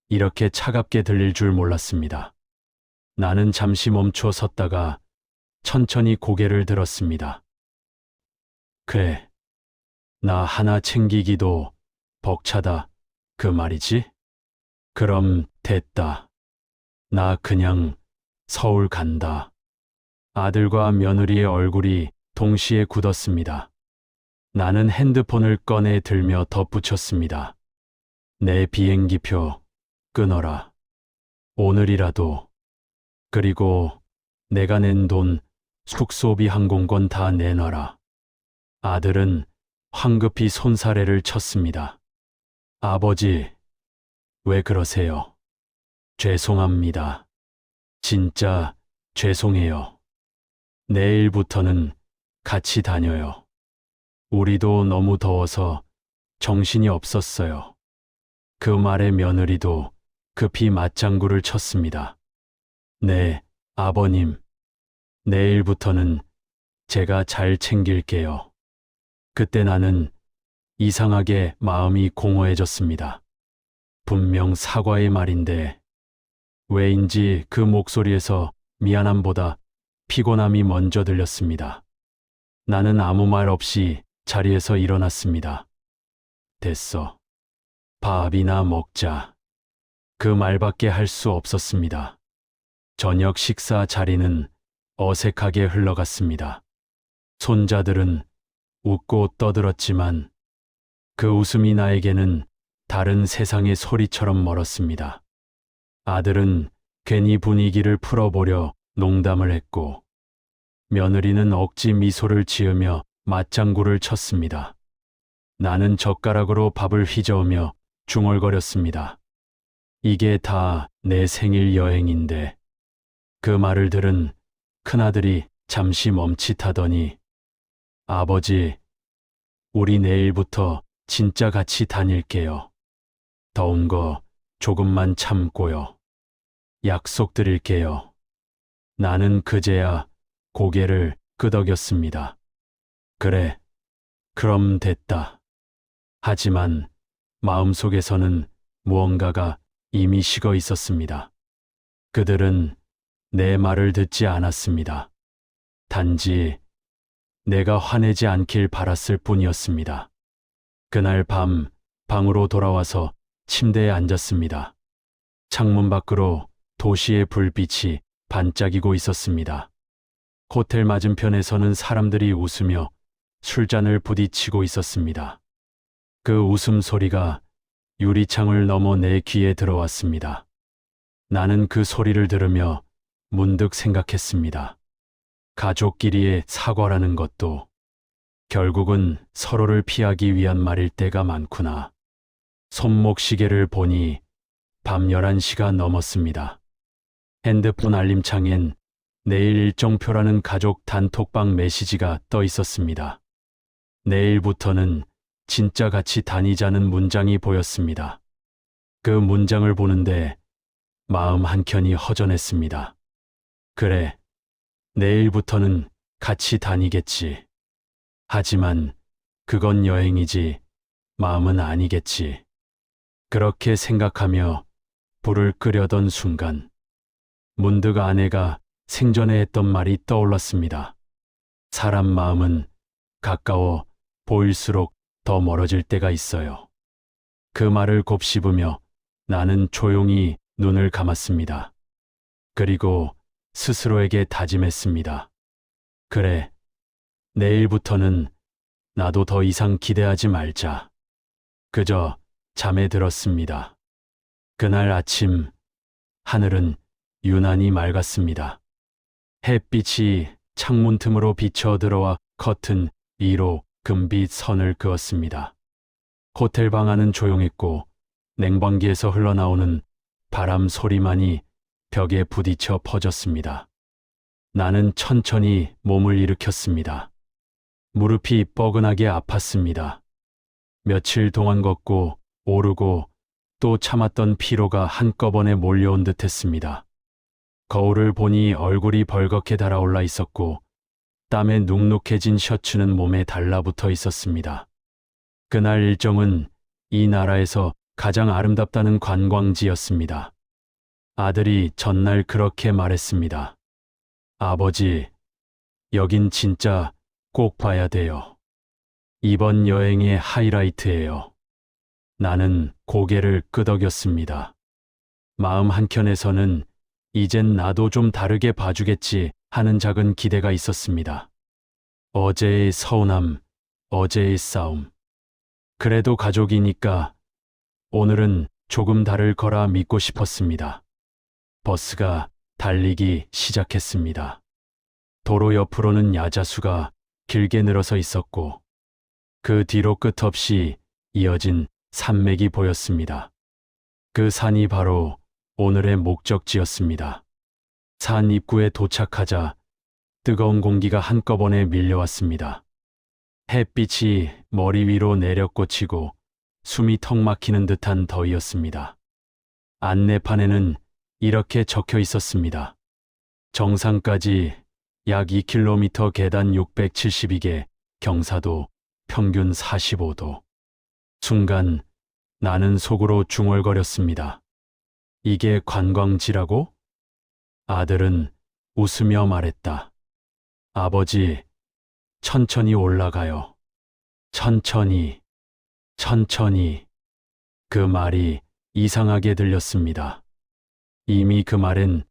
이렇게 차갑게 들릴 줄 몰랐습니다. 나는 잠시 멈춰 섰다가 천천히 고개를 들었습니다. 그래, 나 하나 챙기기도 벅차다, 그 말이지? 그럼 됐다. 나 그냥 서울 간다. 아들과 며느리의 얼굴이 동시에 굳었습니다. 나는 핸드폰을 꺼내 들며 덧붙였습니다. 내 비행기표 끊어라. 오늘이라도. 그리고 내가 낸 돈, 숙소비 항공권 다 내놔라. 아들은 황급히 손사래를 쳤습니다. 아버지, 왜 그러세요? 죄송합니다. 진짜 죄송해요. 내일부터는 같이 다녀요. 우리도 너무 더워서 정신이 없었어요. 그 말에 며느리도 급히 맞장구를 쳤습니다. 네, 아버님. 내일부터는 제가 잘 챙길게요. 그때 나는 이상하게 마음이 공허해졌습니다. 분명 사과의 말인데 왜인지 그 목소리에서 미안함보다 피곤함이 먼저 들렸습니다. 나는 아무 말 없이 자리에서 일어났습니다. 됐어. 밥이나 먹자. 그 말밖에 할 수 없었습니다. 저녁 식사 자리는 어색하게 흘러갔습니다. 손자들은 웃고 떠들었지만 그 웃음이 나에게는 다른 세상의 소리처럼 멀었습니다. 아들은 괜히 분위기를 풀어보려 농담을 했고 며느리는 억지 미소를 지으며 맞장구를 쳤습니다. 나는 젓가락으로 밥을 휘저으며 중얼거렸습니다. 이게 다 내 생일 여행인데. 그 말을 들은 큰아들이 잠시 멈칫하더니 아버지, 우리 내일부터 진짜 같이 다닐게요. 더운 거 조금만 참고요. 약속드릴게요. 나는 그제야 고개를 끄덕였습니다. 그래, 그럼 됐다. 하지만 마음속에서는 무언가가 이미 식어 있었습니다. 그들은 내 말을 듣지 않았습니다. 단지 내가 화내지 않길 바랐을 뿐이었습니다. 그날 밤 방으로 돌아와서 침대에 앉았습니다. 창문 밖으로 도시의 불빛이 반짝이고 있었습니다. 호텔 맞은편에서는 사람들이 웃으며 술잔을 부딪히고 있었습니다. 그 웃음소리가 유리창을 넘어 내 귀에 들어왔습니다. 나는 그 소리를 들으며 문득 생각했습니다. 가족끼리의 사과라는 것도 결국은 서로를 피하기 위한 말일 때가 많구나. 손목시계를 보니 밤 11시가 넘었습니다. 핸드폰 알림창엔 내일 일정표라는 가족 단톡방 메시지가 떠 있었습니다. 내일부터는 진짜 같이 다니자는 문장이 보였습니다. 그 문장을 보는데 마음 한켠이 허전했습니다. 그래, 내일부터는 같이 다니겠지. 하지만 그건 여행이지 마음은 아니겠지. 그렇게 생각하며 불을 끄려던 순간 문득 아내가 생전에 했던 말이 떠올랐습니다. 사람 마음은 가까워 보일수록 더 멀어질 때가 있어요. 그 말을 곱씹으며 나는 조용히 눈을 감았습니다. 그리고 스스로에게 다짐했습니다. 그래, 내일부터는 나도 더 이상 기대하지 말자. 그저 잠에 들었습니다. 그날 아침 하늘은 유난히 맑았습니다. 햇빛이 창문 틈으로 비쳐 들어와 커튼 위로 금빛 선을 그었습니다. 호텔 방 안은 조용했고 냉방기에서 흘러나오는 바람 소리만이 벽에 부딪혀 퍼졌습니다. 나는 천천히 몸을 일으켰습니다. 무릎이 뻐근하게 아팠습니다. 며칠 동안 걷고 오르고 또 참았던 피로가 한꺼번에 몰려온 듯했습니다. 거울을 보니 얼굴이 벌겋게 달아올라 있었고 땀에 눅눅해진 셔츠는 몸에 달라붙어 있었습니다. 그날 일정은 이 나라에서 가장 아름답다는 관광지였습니다. 아들이 전날 그렇게 말했습니다. 아버지, 여긴 진짜 꼭 봐야 돼요. 이번 여행의 하이라이트예요. 나는 고개를 끄덕였습니다. 마음 한켠에서는 이젠 나도 좀 다르게 봐주겠지 하는 작은 기대가 있었습니다. 어제의 서운함, 어제의 싸움. 그래도 가족이니까 오늘은 조금 다를 거라 믿고 싶었습니다. 버스가 달리기 시작했습니다. 도로 옆으로는 야자수가 길게 늘어서 있었고 그 뒤로 끝없이 이어진 산맥이 보였습니다. 그 산이 바로 오늘의 목적지였습니다. 산 입구에 도착하자 뜨거운 공기가 한꺼번에 밀려왔습니다. 햇빛이 머리 위로 내려꽂히고 숨이 턱 막히는 듯한 더위였습니다. 안내판에는 이렇게 적혀 있었습니다. 정상까지 약 2km 계단 672개, 경사도 평균 45도. 순간 나는 속으로 중얼거렸습니다. 이게 관광지라고? 아들은 웃으며 말했다. 아버지, 천천히 올라가요. 천천히, 천천히. 그 말이 이상하게 들렸습니다. 이미 그 말엔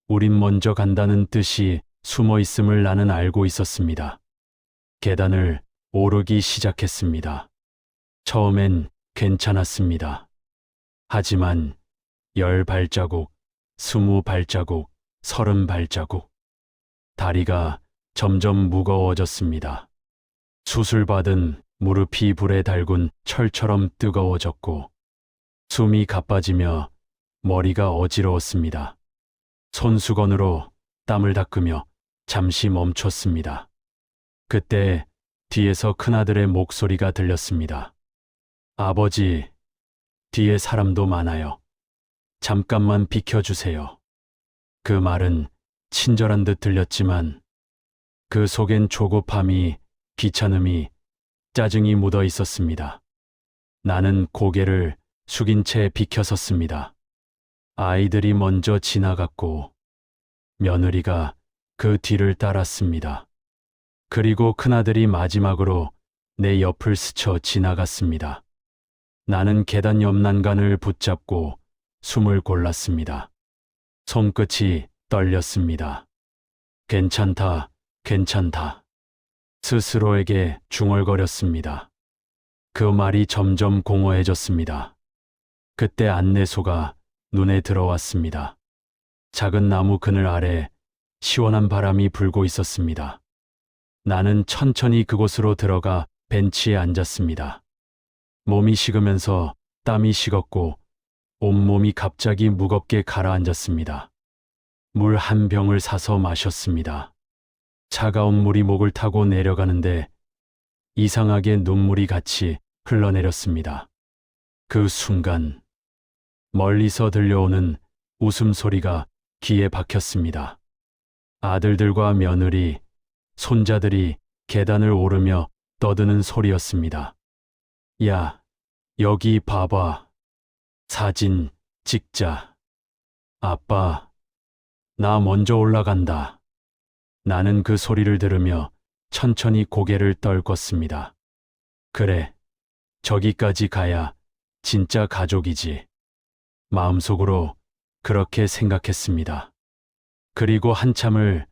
우린 먼저 간다는 뜻이 숨어 있음을 나는 알고 있었습니다. 계단을 오르기 시작했습니다. 처음엔 괜찮았습니다. 하지만 10발자국, 20발자국, 30발자국. 다리가 점점 무거워졌습니다. 수술받은 무릎이 불에 달군 철처럼 뜨거워졌고 숨이 가빠지며 머리가 어지러웠습니다. 손수건으로 땀을 닦으며 잠시 멈췄습니다. 그때 뒤에서 큰아들의 목소리가 들렸습니다. 아버지, 뒤에 사람도 많아요. 잠깐만 비켜주세요. 그 말은 친절한 듯 들렸지만 그 속엔 조급함이, 귀찮음이, 짜증이 묻어 있었습니다. 나는 고개를 숙인 채 비켜섰습니다. 아이들이 먼저 지나갔고 며느리가 그 뒤를 따랐습니다. 그리고 큰아들이 마지막으로 내 옆을 스쳐 지나갔습니다. 나는 계단 옆 난간을 붙잡고 숨을 골랐습니다. 손끝이 떨렸습니다. 괜찮다, 괜찮다. 스스로에게 중얼거렸습니다. 그 말이 점점 공허해졌습니다. 그때 안내소가 눈에 들어왔습니다. 작은 나무 그늘 아래 시원한 바람이 불고 있었습니다. 나는 천천히 그곳으로 들어가 벤치에 앉았습니다. 몸이 식으면서 땀이 식었고 온몸이 갑자기 무겁게 가라앉았습니다. 물 한 병을 사서 마셨습니다. 차가운 물이 목을 타고 내려가는데 이상하게 눈물이 같이 흘러내렸습니다. 그 순간 멀리서 들려오는 웃음소리가 귀에 박혔습니다. 아들들과 며느리, 손자들이 계단을 오르며 떠드는 소리였습니다. 야, 여기 봐봐. 사진 찍자. 아빠, 나 먼저 올라간다. 나는 그 소리를 들으며 천천히 고개를 떨궜습니다. 그래, 저기까지 가야 진짜 가족이지. 마음속으로 그렇게 생각했습니다. 그리고 한참을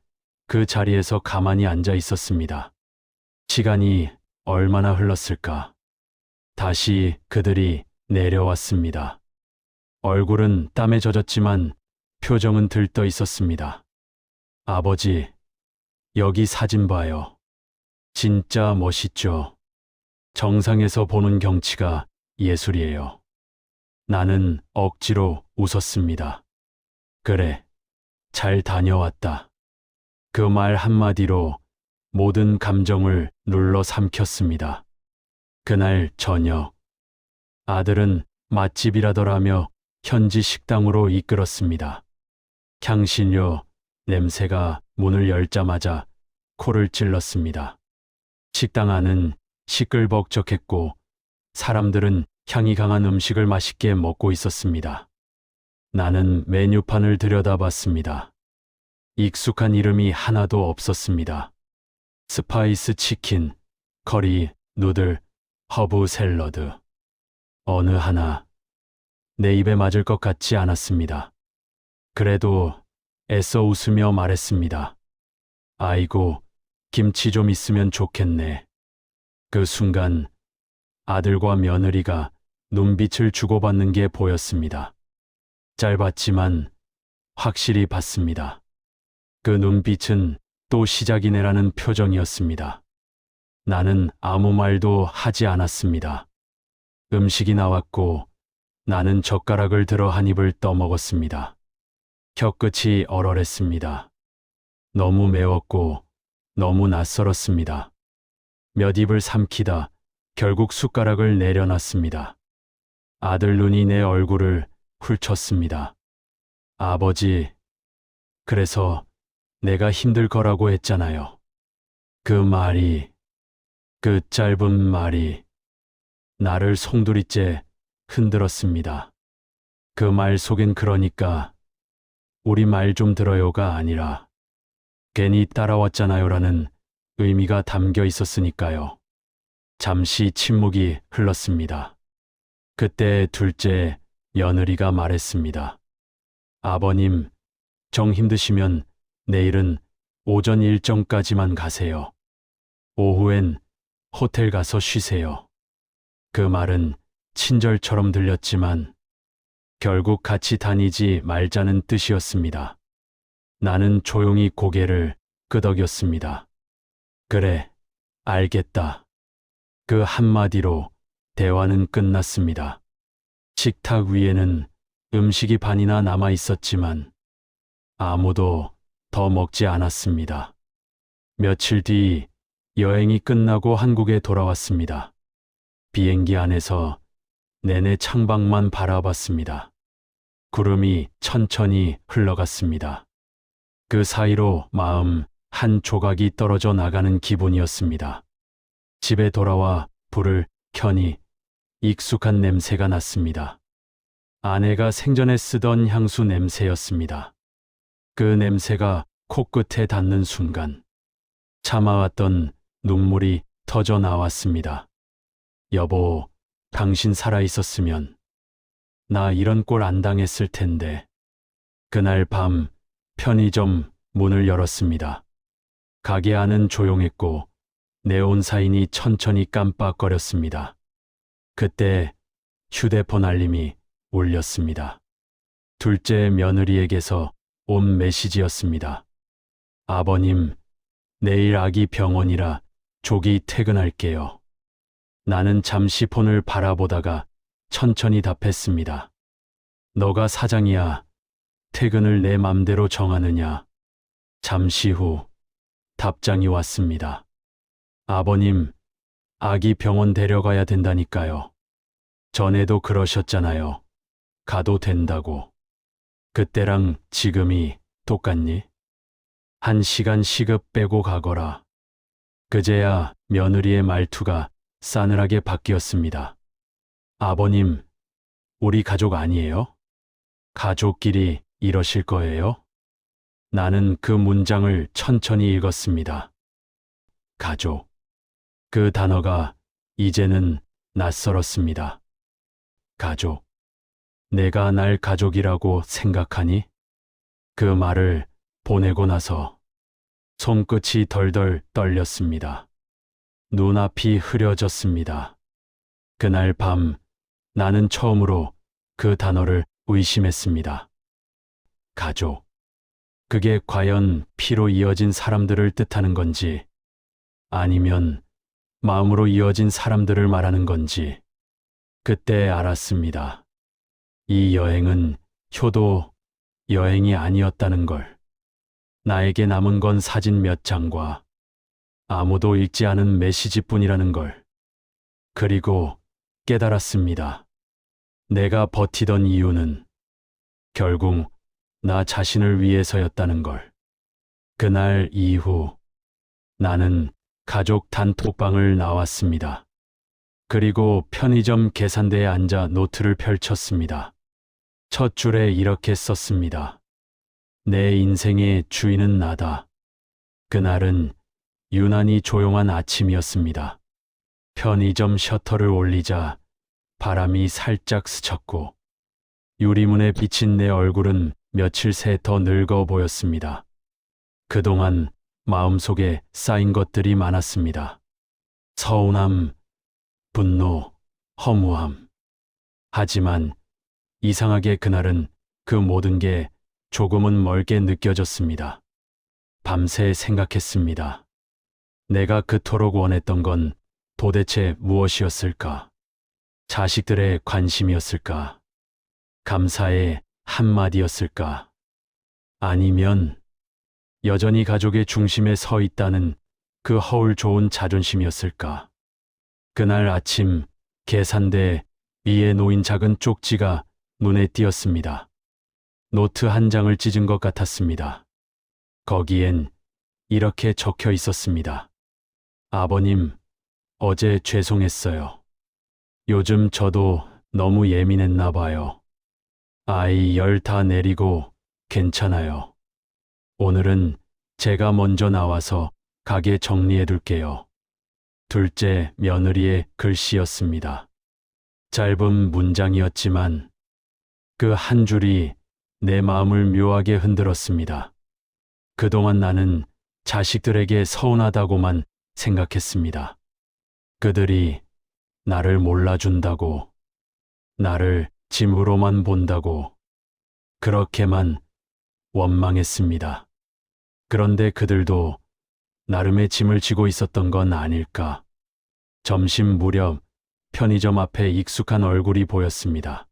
그 자리에서 가만히 앉아 있었습니다. 시간이 얼마나 흘렀을까? 다시 그들이 내려왔습니다. 얼굴은 땀에 젖었지만 표정은 들떠 있었습니다. 아버지, 여기 사진 봐요. 진짜 멋있죠? 정상에서 보는 경치가 예술이에요. 나는 억지로 웃었습니다. 그래, 잘 다녀왔다. 그 말 한마디로 모든 감정을 눌러 삼켰습니다. 그날 저녁, 아들은 맛집이라더라며 현지 식당으로 이끌었습니다. 향신료 냄새가 문을 열자마자 코를 찔렀습니다. 식당 안은 시끌벅적했고 사람들은 향이 강한 음식을 맛있게 먹고 있었습니다. 나는 메뉴판을 들여다봤습니다. 익숙한 이름이 하나도 없었습니다. 스파이스 치킨, 커리, 누들, 허브 샐러드. 어느 하나 내 입에 맞을 것 같지 않았습니다. 그래도 애써 웃으며 말했습니다. 아이고, 김치 좀 있으면 좋겠네. 그 순간 아들과 며느리가 눈빛을 주고받는 게 보였습니다. 짧았지만 확실히 봤습니다. 그 눈빛은 또 시작이네라는 표정이었습니다. 나는 아무 말도 하지 않았습니다. 음식이 나왔고 나는 젓가락을 들어 한 입을 떠먹었습니다. 혀끝이 얼얼했습니다. 너무 매웠고 너무 낯설었습니다. 몇 입을 삼키다 결국 숟가락을 내려놨습니다. 아들 눈이 내 얼굴을 훑쳤습니다. 아버지, 그래서 내가 힘들 거라고 했잖아요. 그 말이, 그 짧은 말이 나를 송두리째 흔들었습니다. 그 말 속엔 그러니까 우리 말 좀 들어요가 아니라 괜히 따라왔잖아요라는 의미가 담겨 있었으니까요. 잠시 침묵이 흘렀습니다. 그때 둘째 며느리가 말했습니다. 아버님, 정 힘드시면 내일은 오전 일정까지만 가세요. 오후엔 호텔 가서 쉬세요. 그 말은 친절처럼 들렸지만 결국 같이 다니지 말자는 뜻이었습니다. 나는 조용히 고개를 끄덕였습니다. 그래, 알겠다. 그 한마디로 대화는 끝났습니다. 식탁 위에는 음식이 반이나 남아 있었지만 아무도 더 먹지 않았습니다. 며칠 뒤 여행이 끝나고 한국에 돌아왔습니다. 비행기 안에서 내내 창밖만 바라봤습니다. 구름이 천천히 흘러갔습니다. 그 사이로 마음 한 조각이 떨어져 나가는 기분이었습니다. 집에 돌아와 불을 켜니 익숙한 냄새가 났습니다. 아내가 생전에 쓰던 향수 냄새였습니다. 그 냄새가 코끝에 닿는 순간 참아왔던 눈물이 터져 나왔습니다. 여보, 당신 살아있었으면 나 이런 꼴 안 당했을 텐데. 그날 밤 편의점 문을 열었습니다. 가게 안은 조용했고 네온 사인이 천천히 깜빡거렸습니다. 그때 휴대폰 알림이 울렸습니다. 둘째 며느리에게서 온 메시지였습니다. 아버님, 내일 아기 병원이라 조기 퇴근할게요. 나는 잠시 폰을 바라보다가 천천히 답했습니다. 너가 사장이야. 퇴근을 내 맘대로 정하느냐. 잠시 후 답장이 왔습니다. 아버님, 아기 병원 데려가야 된다니까요. 전에도 그러셨잖아요. 가도 된다고. 그때랑 지금이 똑같니? 1시간 시급 빼고 가거라. 그제야 며느리의 말투가 싸늘하게 바뀌었습니다. 아버님, 우리 가족 아니에요? 가족끼리 이러실 거예요? 나는 그 문장을 천천히 읽었습니다. 가족. 그 단어가 이제는 낯설었습니다. 가족. 내가 날 가족이라고 생각하니? 그 말을 보내고 나서 손끝이 덜덜 떨렸습니다. 눈앞이 흐려졌습니다. 그날 밤 나는 처음으로 그 단어를 의심했습니다. 가족. 그게 과연 피로 이어진 사람들을 뜻하는 건지, 아니면 마음으로 이어진 사람들을 말하는 건지, 그때 알았습니다. 이 여행은 효도 여행이 아니었다는 걸. 나에게 남은 건 사진 몇 장과 아무도 읽지 않은 메시지뿐이라는 걸. 그리고 깨달았습니다. 내가 버티던 이유는 결국 나 자신을 위해서였다는 걸. 그날 이후 나는 가족 단톡방을 나왔습니다. 그리고 편의점 계산대에 앉아 노트를 펼쳤습니다. 첫 줄에 이렇게 썼습니다. 내 인생의 주인은 나다. 그날은 유난히 조용한 아침이었습니다. 편의점 셔터를 올리자 바람이 살짝 스쳤고 유리문에 비친 내 얼굴은 며칠 새 더 늙어 보였습니다. 그동안 마음속에 쌓인 것들이 많았습니다. 서운함, 분노, 허무함. 하지만 이상하게 그날은 그 모든 게 조금은 멀게 느껴졌습니다. 밤새 생각했습니다. 내가 그토록 원했던 건 도대체 무엇이었을까? 자식들의 관심이었을까? 감사의 한마디였을까? 아니면 여전히 가족의 중심에 서 있다는 그 허울 좋은 자존심이었을까? 그날 아침 계산대 위에 놓인 작은 쪽지가 눈에 띄었습니다. 노트 한 장을 찢은 것 같았습니다. 거기엔 이렇게 적혀 있었습니다. 아버님, 어제 죄송했어요. 요즘 저도 너무 예민했나 봐요. 아이 열 다 내리고 괜찮아요. 오늘은 제가 먼저 나와서 가게 정리해 둘게요. 둘째 며느리의 글씨였습니다. 짧은 문장이었지만 그 한 줄이 내 마음을 묘하게 흔들었습니다. 그동안 나는 자식들에게 서운하다고만 생각했습니다. 그들이 나를 몰라준다고, 나를 짐으로만 본다고, 그렇게만 원망했습니다. 그런데 그들도 나름의 짐을 지고 있었던 건 아닐까. 점심 무렵 편의점 앞에 익숙한 얼굴이 보였습니다.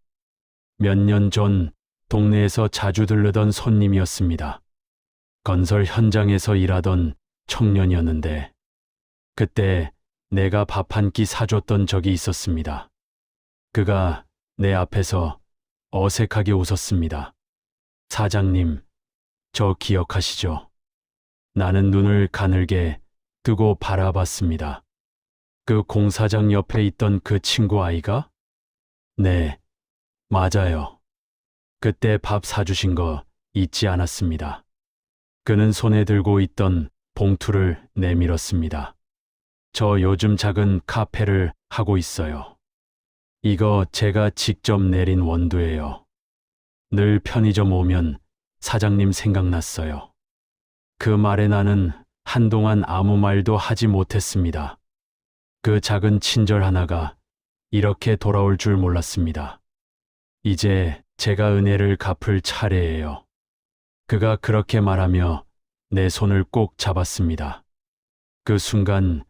몇 년 전 동네에서 자주 들르던 손님이었습니다. 건설 현장에서 일하던 청년이었는데 그때 내가 밥 한 끼 사줬던 적이 있었습니다. 그가 내 앞에서 어색하게 웃었습니다. 사장님, 저 기억하시죠? 나는 눈을 가늘게 뜨고 바라봤습니다. 그 공사장 옆에 있던 그 친구 아이가? 네, 맞아요. 그때 밥 사주신 거 잊지 않았습니다. 그는 손에 들고 있던 봉투를 내밀었습니다. 저 요즘 작은 카페를 하고 있어요. 이거 제가 직접 내린 원두예요. 늘 편의점 오면 사장님 생각났어요. 그 말에 나는 한동안 아무 말도 하지 못했습니다. 그 작은 친절 하나가 이렇게 돌아올 줄 몰랐습니다. 이제 제가 은혜를 갚을 차례예요. 그가 그렇게 말하며 내 손을 꼭 잡았습니다. 그 순간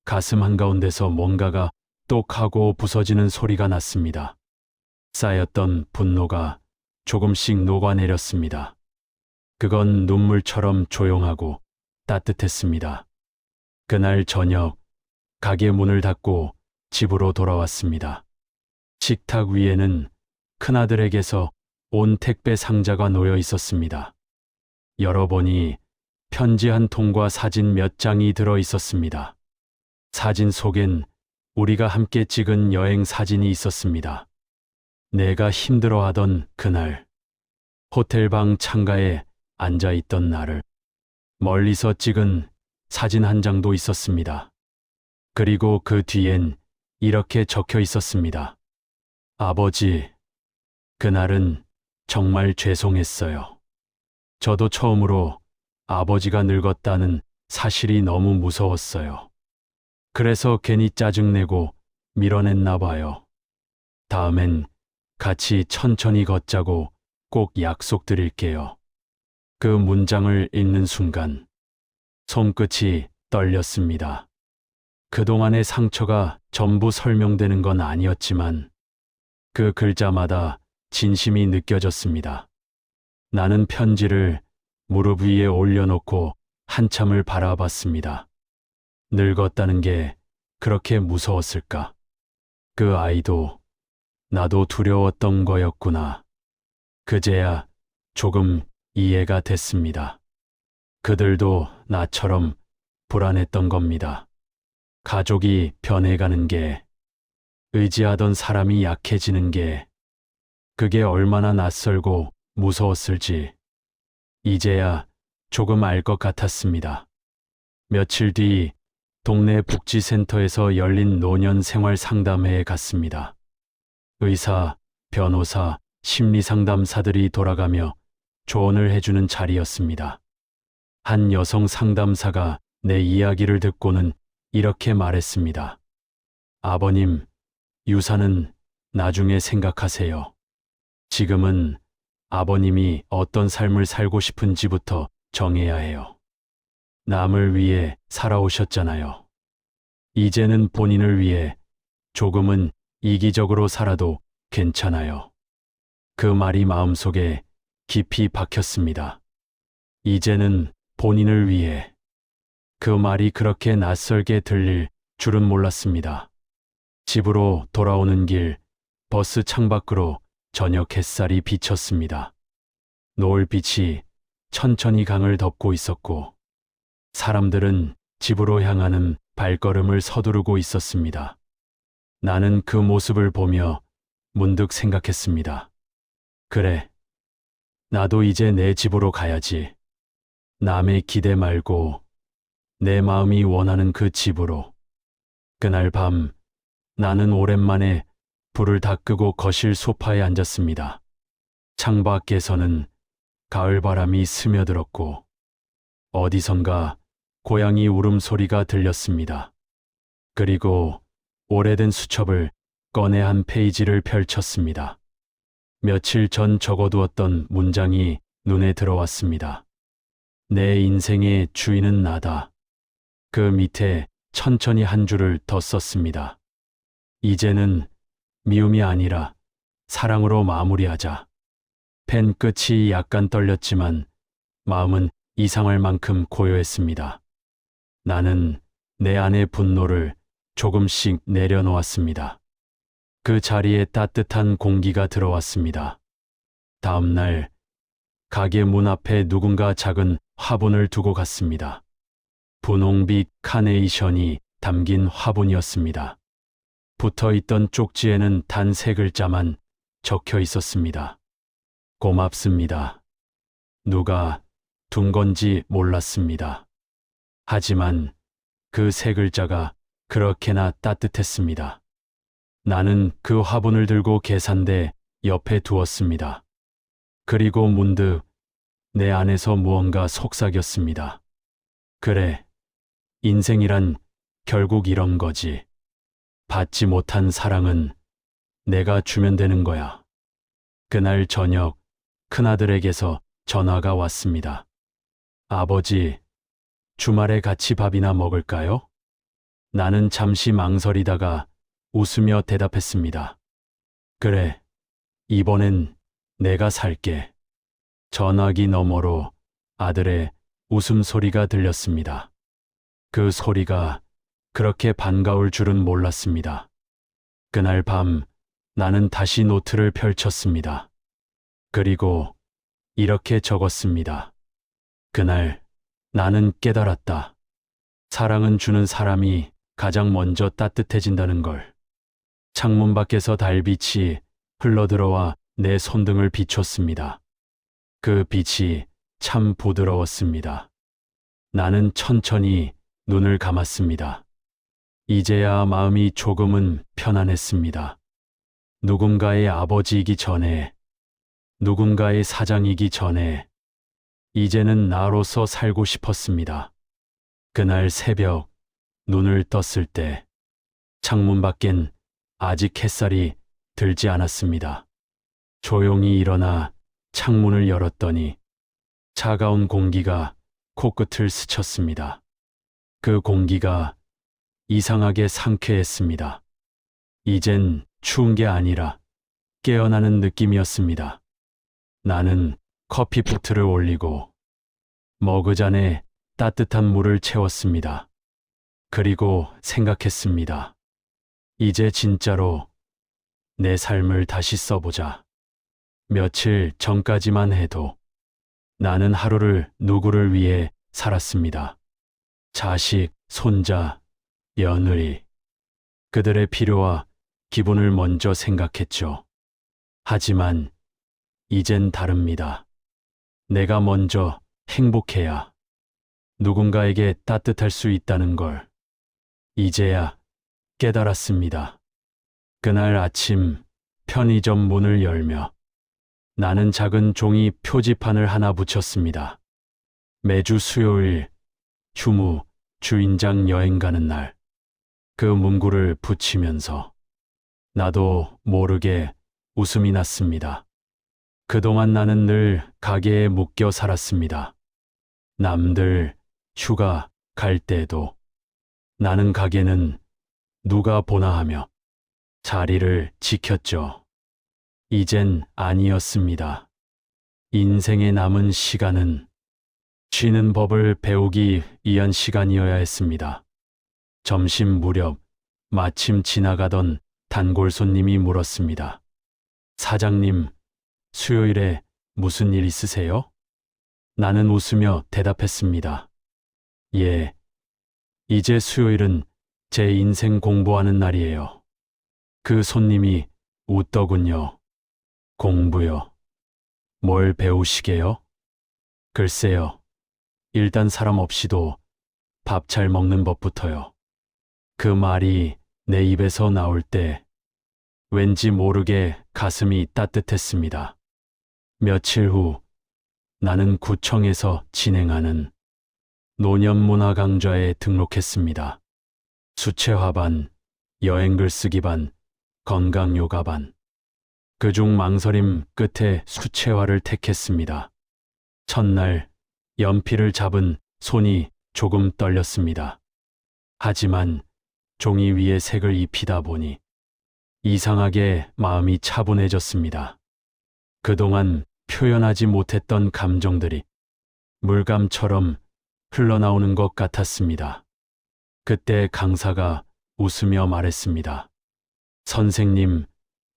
가슴 한가운데서 뭔가가 똑 하고 부서지는 소리가 났습니다. 쌓였던 분노가 조금씩 녹아내렸습니다. 그건 눈물처럼 조용하고 따뜻했습니다. 그날 저녁 가게 문을 닫고 집으로 돌아왔습니다. 식탁 위에는 큰아들에게서 온 택배 상자가 놓여 있었습니다. 열어보니 편지 한 통과 사진 몇 장이 들어 있었습니다. 사진 속엔 우리가 함께 찍은 여행 사진이 있었습니다. 내가 힘들어하던 그날, 호텔방 창가에 앉아 있던 나를 멀리서 찍은 사진 한 장도 있었습니다. 그리고 그 뒤엔 이렇게 적혀 있었습니다. 아버지, 그날은 정말 죄송했어요. 저도 처음으로 아버지가 늙었다는 사실이 너무 무서웠어요. 그래서 괜히 짜증내고 밀어냈나 봐요. 다음엔 같이 천천히 걷자고 꼭 약속드릴게요. 그 문장을 읽는 순간 손끝이 떨렸습니다. 그동안의 상처가 전부 설명되는 건 아니었지만 그 글자마다 진심이 느껴졌습니다. 나는 편지를 무릎 위에 올려놓고 한참을 바라봤습니다. 늙었다는 게 그렇게 무서웠을까? 그 아이도 나도 두려웠던 거였구나. 그제야 조금 이해가 됐습니다. 그들도 나처럼 불안했던 겁니다. 가족이 변해가는 게, 의지하던 사람이 약해지는 게, 그게 얼마나 낯설고 무서웠을지 이제야 조금 알 것 같았습니다. 며칠 뒤 동네 복지센터에서 열린 노년 생활 상담회에 갔습니다. 의사, 변호사, 심리상담사들이 돌아가며 조언을 해주는 자리였습니다. 한 여성 상담사가 내 이야기를 듣고는 이렇게 말했습니다. 아버님, 유산은 나중에 생각하세요. 지금은 아버님이 어떤 삶을 살고 싶은지부터 정해야 해요. 남을 위해 살아오셨잖아요. 이제는 본인을 위해 조금은 이기적으로 살아도 괜찮아요. 그 말이 마음속에 깊이 박혔습니다. 이제는 본인을 위해. 그 말이 그렇게 낯설게 들릴 줄은 몰랐습니다. 집으로 돌아오는 길, 버스 창밖으로 저녁 햇살이 비쳤습니다. 노을빛이 천천히 강을 덮고 있었고 사람들은 집으로 향하는 발걸음을 서두르고 있었습니다. 나는 그 모습을 보며 문득 생각했습니다. 그래, 나도 이제 내 집으로 가야지. 남의 기대 말고 내 마음이 원하는 그 집으로. 그날 밤 나는 오랜만에 불을 다 끄고 거실 소파에 앉았습니다. 창밖에서는 가을바람이 스며들었고 어디선가 고양이 울음소리가 들렸습니다. 그리고 오래된 수첩을 꺼내 한 페이지를 펼쳤습니다. 며칠 전 적어두었던 문장이 눈에 들어왔습니다. 내 인생의 주인은 나다. 그 밑에 천천히 한 줄을 더 썼습니다. 이제는 미움이 아니라 사랑으로 마무리하자. 펜 끝이 약간 떨렸지만 마음은 이상할 만큼 고요했습니다. 나는 내 안의 분노를 조금씩 내려놓았습니다. 그 자리에 따뜻한 공기가 들어왔습니다. 다음 날 가게 문 앞에 누군가 작은 화분을 두고 갔습니다. 분홍빛 카네이션이 담긴 화분이었습니다. 붙어있던 쪽지에는 단 3글자만 적혀 있었습니다. 고맙습니다. 누가 둔 건지 몰랐습니다. 하지만 그 3글자가 그렇게나 따뜻했습니다. 나는 그 화분을 들고 계산대 옆에 두었습니다. 그리고 문득 내 안에서 무언가 속삭였습니다. 그래, 인생이란 결국 이런 거지. 받지 못한 사랑은 내가 주면 되는 거야. 그날 저녁 큰아들에게서 전화가 왔습니다. 아버지, 주말에 같이 밥이나 먹을까요? 나는 잠시 망설이다가 웃으며 대답했습니다. 그래, 이번엔 내가 살게. 전화기 너머로 아들의 웃음소리가 들렸습니다. 그 소리가 그렇게 반가울 줄은 몰랐습니다. 그날 밤 나는 다시 노트를 펼쳤습니다. 그리고 이렇게 적었습니다. 그날 나는 깨달았다. 사랑은 주는 사람이 가장 먼저 따뜻해진다는 걸. 창문 밖에서 달빛이 흘러들어와 내 손등을 비췄습니다. 그 빛이 참 부드러웠습니다. 나는 천천히 눈을 감았습니다. 이제야 마음이 조금은 편안했습니다. 누군가의 아버지이기 전에, 누군가의 사장이기 전에, 이제는 나로서 살고 싶었습니다. 그날 새벽, 눈을 떴을 때, 창문 밖엔 아직 햇살이 들지 않았습니다. 조용히 일어나 창문을 열었더니 차가운 공기가 코끝을 스쳤습니다. 그 공기가 이상하게 상쾌했습니다. 이젠 추운 게 아니라 깨어나는 느낌이었습니다. 나는 커피포트를 올리고 머그잔에 따뜻한 물을 채웠습니다. 그리고 생각했습니다. 이제 진짜로 내 삶을 다시 써보자. 며칠 전까지만 해도 나는 하루를 누구를 위해 살았습니다. 자식, 손자, 며느리. 그들의 필요와 기분을 먼저 생각했죠. 하지만 이젠 다릅니다. 내가 먼저 행복해야 누군가에게 따뜻할 수 있다는 걸 이제야 깨달았습니다. 그날 아침 편의점 문을 열며 나는 작은 종이 표지판을 하나 붙였습니다. 매주 수요일 휴무 주인장 여행 가는 날. 그 문구를 붙이면서 나도 모르게 웃음이 났습니다. 그동안 나는 늘 가게에 묶여 살았습니다. 남들 휴가 갈 때도 나는 가게는 누가 보나 하며 자리를 지켰죠. 이젠 아니었습니다. 인생에 남은 시간은 쉬는 법을 배우기 위한 시간이어야 했습니다. 점심 무렵 마침 지나가던 단골 손님이 물었습니다. 사장님, 수요일에 무슨 일 있으세요? 나는 웃으며 대답했습니다. 예, 이제 수요일은 제 인생 공부하는 날이에요. 그 손님이 웃더군요. 공부요? 뭘 배우시게요? 글쎄요. 일단 사람 없이도 밥 잘 먹는 법부터요. 그 말이 내 입에서 나올 때 왠지 모르게 가슴이 따뜻했습니다. 며칠 후 나는 구청에서 진행하는 노년문화 강좌에 등록했습니다. 수채화반, 여행글쓰기반, 건강요가반. 그중 망설임 끝에 수채화를 택했습니다. 첫날 연필을 잡은 손이 조금 떨렸습니다. 하지만 종이 위에 색을 입히다 보니 이상하게 마음이 차분해졌습니다. 그동안 표현하지 못했던 감정들이 물감처럼 흘러나오는 것 같았습니다. 그때 강사가 웃으며 말했습니다. 선생님,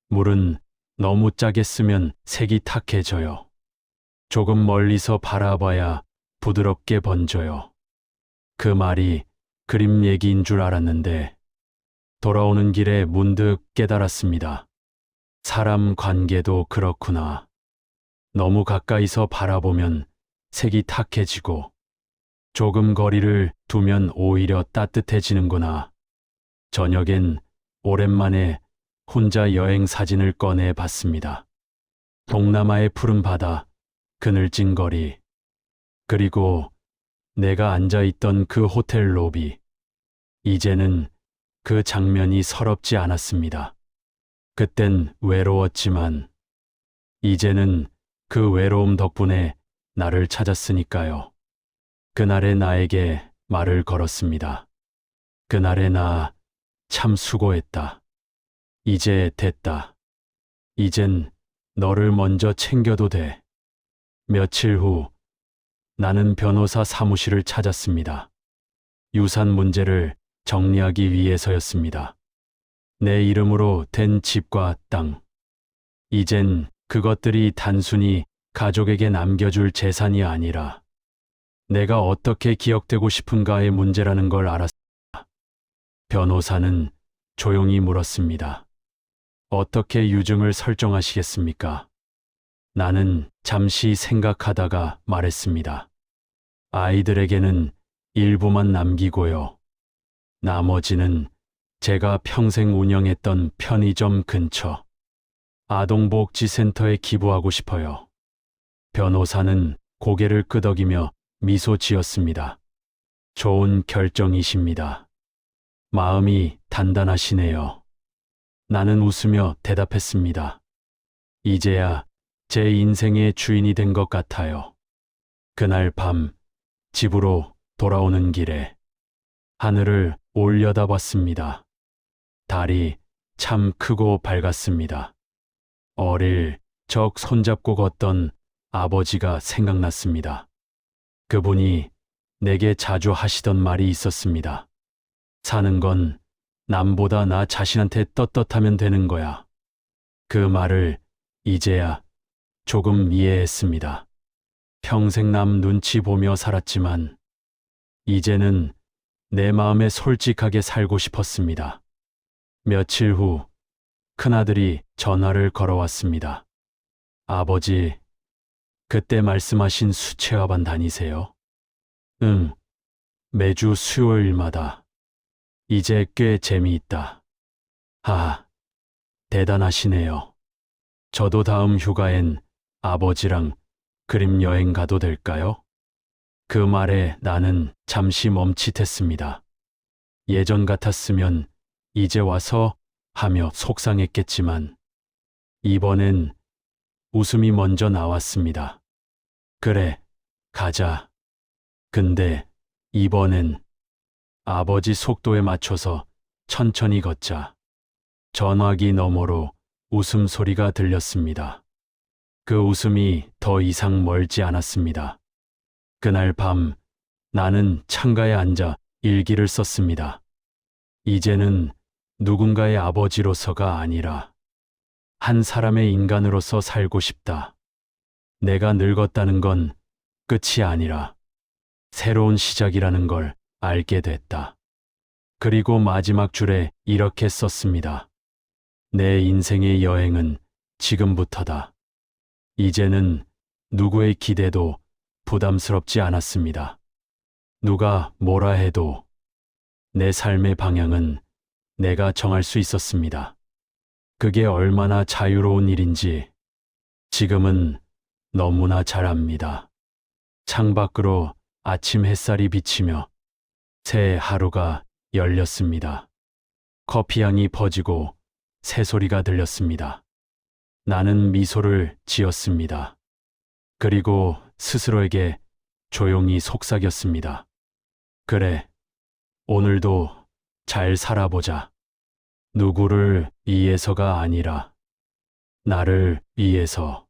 물은 너무 짜게 쓰면 색이 탁해져요. 조금 멀리서 바라봐야 부드럽게 번져요. 그 말이 그림 얘기인 줄 알았는데 돌아오는 길에 문득 깨달았습니다. 사람 관계도 그렇구나. 너무 가까이서 바라보면 색이 탁해지고 조금 거리를 두면 오히려 따뜻해지는구나. 저녁엔 오랜만에 혼자 여행 사진을 꺼내 봤습니다. 동남아의 푸른 바다, 그늘진 거리, 그리고 내가 앉아있던 그 호텔 로비. 이제는 그 장면이 서럽지 않았습니다. 그땐 외로웠지만 이제는 그 외로움 덕분에 나를 찾았으니까요. 그날의 나에게 말을 걸었습니다. 그날의 나 참 수고했다. 이제 됐다. 이젠 너를 먼저 챙겨도 돼. 며칠 후 나는 변호사 사무실을 찾았습니다. 유산 문제를 정리하기 위해서였습니다. 내 이름으로 된 집과 땅. 이젠 그것들이 단순히 가족에게 남겨줄 재산이 아니라 내가 어떻게 기억되고 싶은가의 문제라는 걸 알았습니다. 변호사는 조용히 물었습니다. 어떻게 유증을 설정하시겠습니까? 나는 잠시 생각하다가 말했습니다. 아이들에게는 일부만 남기고요. 나머지는 제가 평생 운영했던 편의점 근처 아동복지센터에 기부하고 싶어요. 변호사는 고개를 끄덕이며 미소 지었습니다. 좋은 결정이십니다. 마음이 단단하시네요. 나는 웃으며 대답했습니다. 이제야 제 인생의 주인이 된 것 같아요. 그날 밤 집으로 돌아오는 길에 하늘을 올려다봤습니다. 달이 참 크고 밝았습니다. 어릴 적 손잡고 걷던 아버지가 생각났습니다. 그분이 내게 자주 하시던 말이 있었습니다. 사는 건 남보다 나 자신한테 떳떳하면 되는 거야. 그 말을 이제야 조금 이해했습니다. 평생 남 눈치 보며 살았지만 이제는 내 마음에 솔직하게 살고 싶었습니다. 며칠 후 큰아들이 전화를 걸어왔습니다. 아버지, 그때 말씀하신 수채화반 다니세요? 응, 매주 수요일마다. 이제 꽤 재미있다. 아, 대단하시네요. 저도 다음 휴가엔 아버지랑 그림 여행 가도 될까요? 그 말에 나는 잠시 멈칫했습니다. 예전 같았으면 이제 와서 하며 속상했겠지만 이번엔 웃음이 먼저 나왔습니다. 그래, 가자. 근데 이번엔 아버지 속도에 맞춰서 천천히 걷자. 전화기 너머로 웃음소리가 들렸습니다. 그 웃음이 더 이상 멀지 않았습니다. 그날 밤 나는 창가에 앉아 일기를 썼습니다. 이제는 누군가의 아버지로서가 아니라 한 사람의 인간으로서 살고 싶다. 내가 늙었다는 건 끝이 아니라 새로운 시작이라는 걸 알게 됐다. 그리고 마지막 줄에 이렇게 썼습니다. 내 인생의 여행은 지금부터다. 이제는 누구의 기대도 부담스럽지 않았습니다. 누가 뭐라 해도 내 삶의 방향은 내가 정할 수 있었습니다. 그게 얼마나 자유로운 일인지 지금은 너무나 잘 압니다. 창밖으로 아침 햇살이 비치며 새 하루가 열렸습니다. 커피향이 퍼지고 새소리가 들렸습니다. 나는 미소를 지었습니다. 그리고 스스로에게 조용히 속삭였습니다. 그래, 오늘도 잘 살아보자. 누구를 위해서가 아니라 나를 위해서.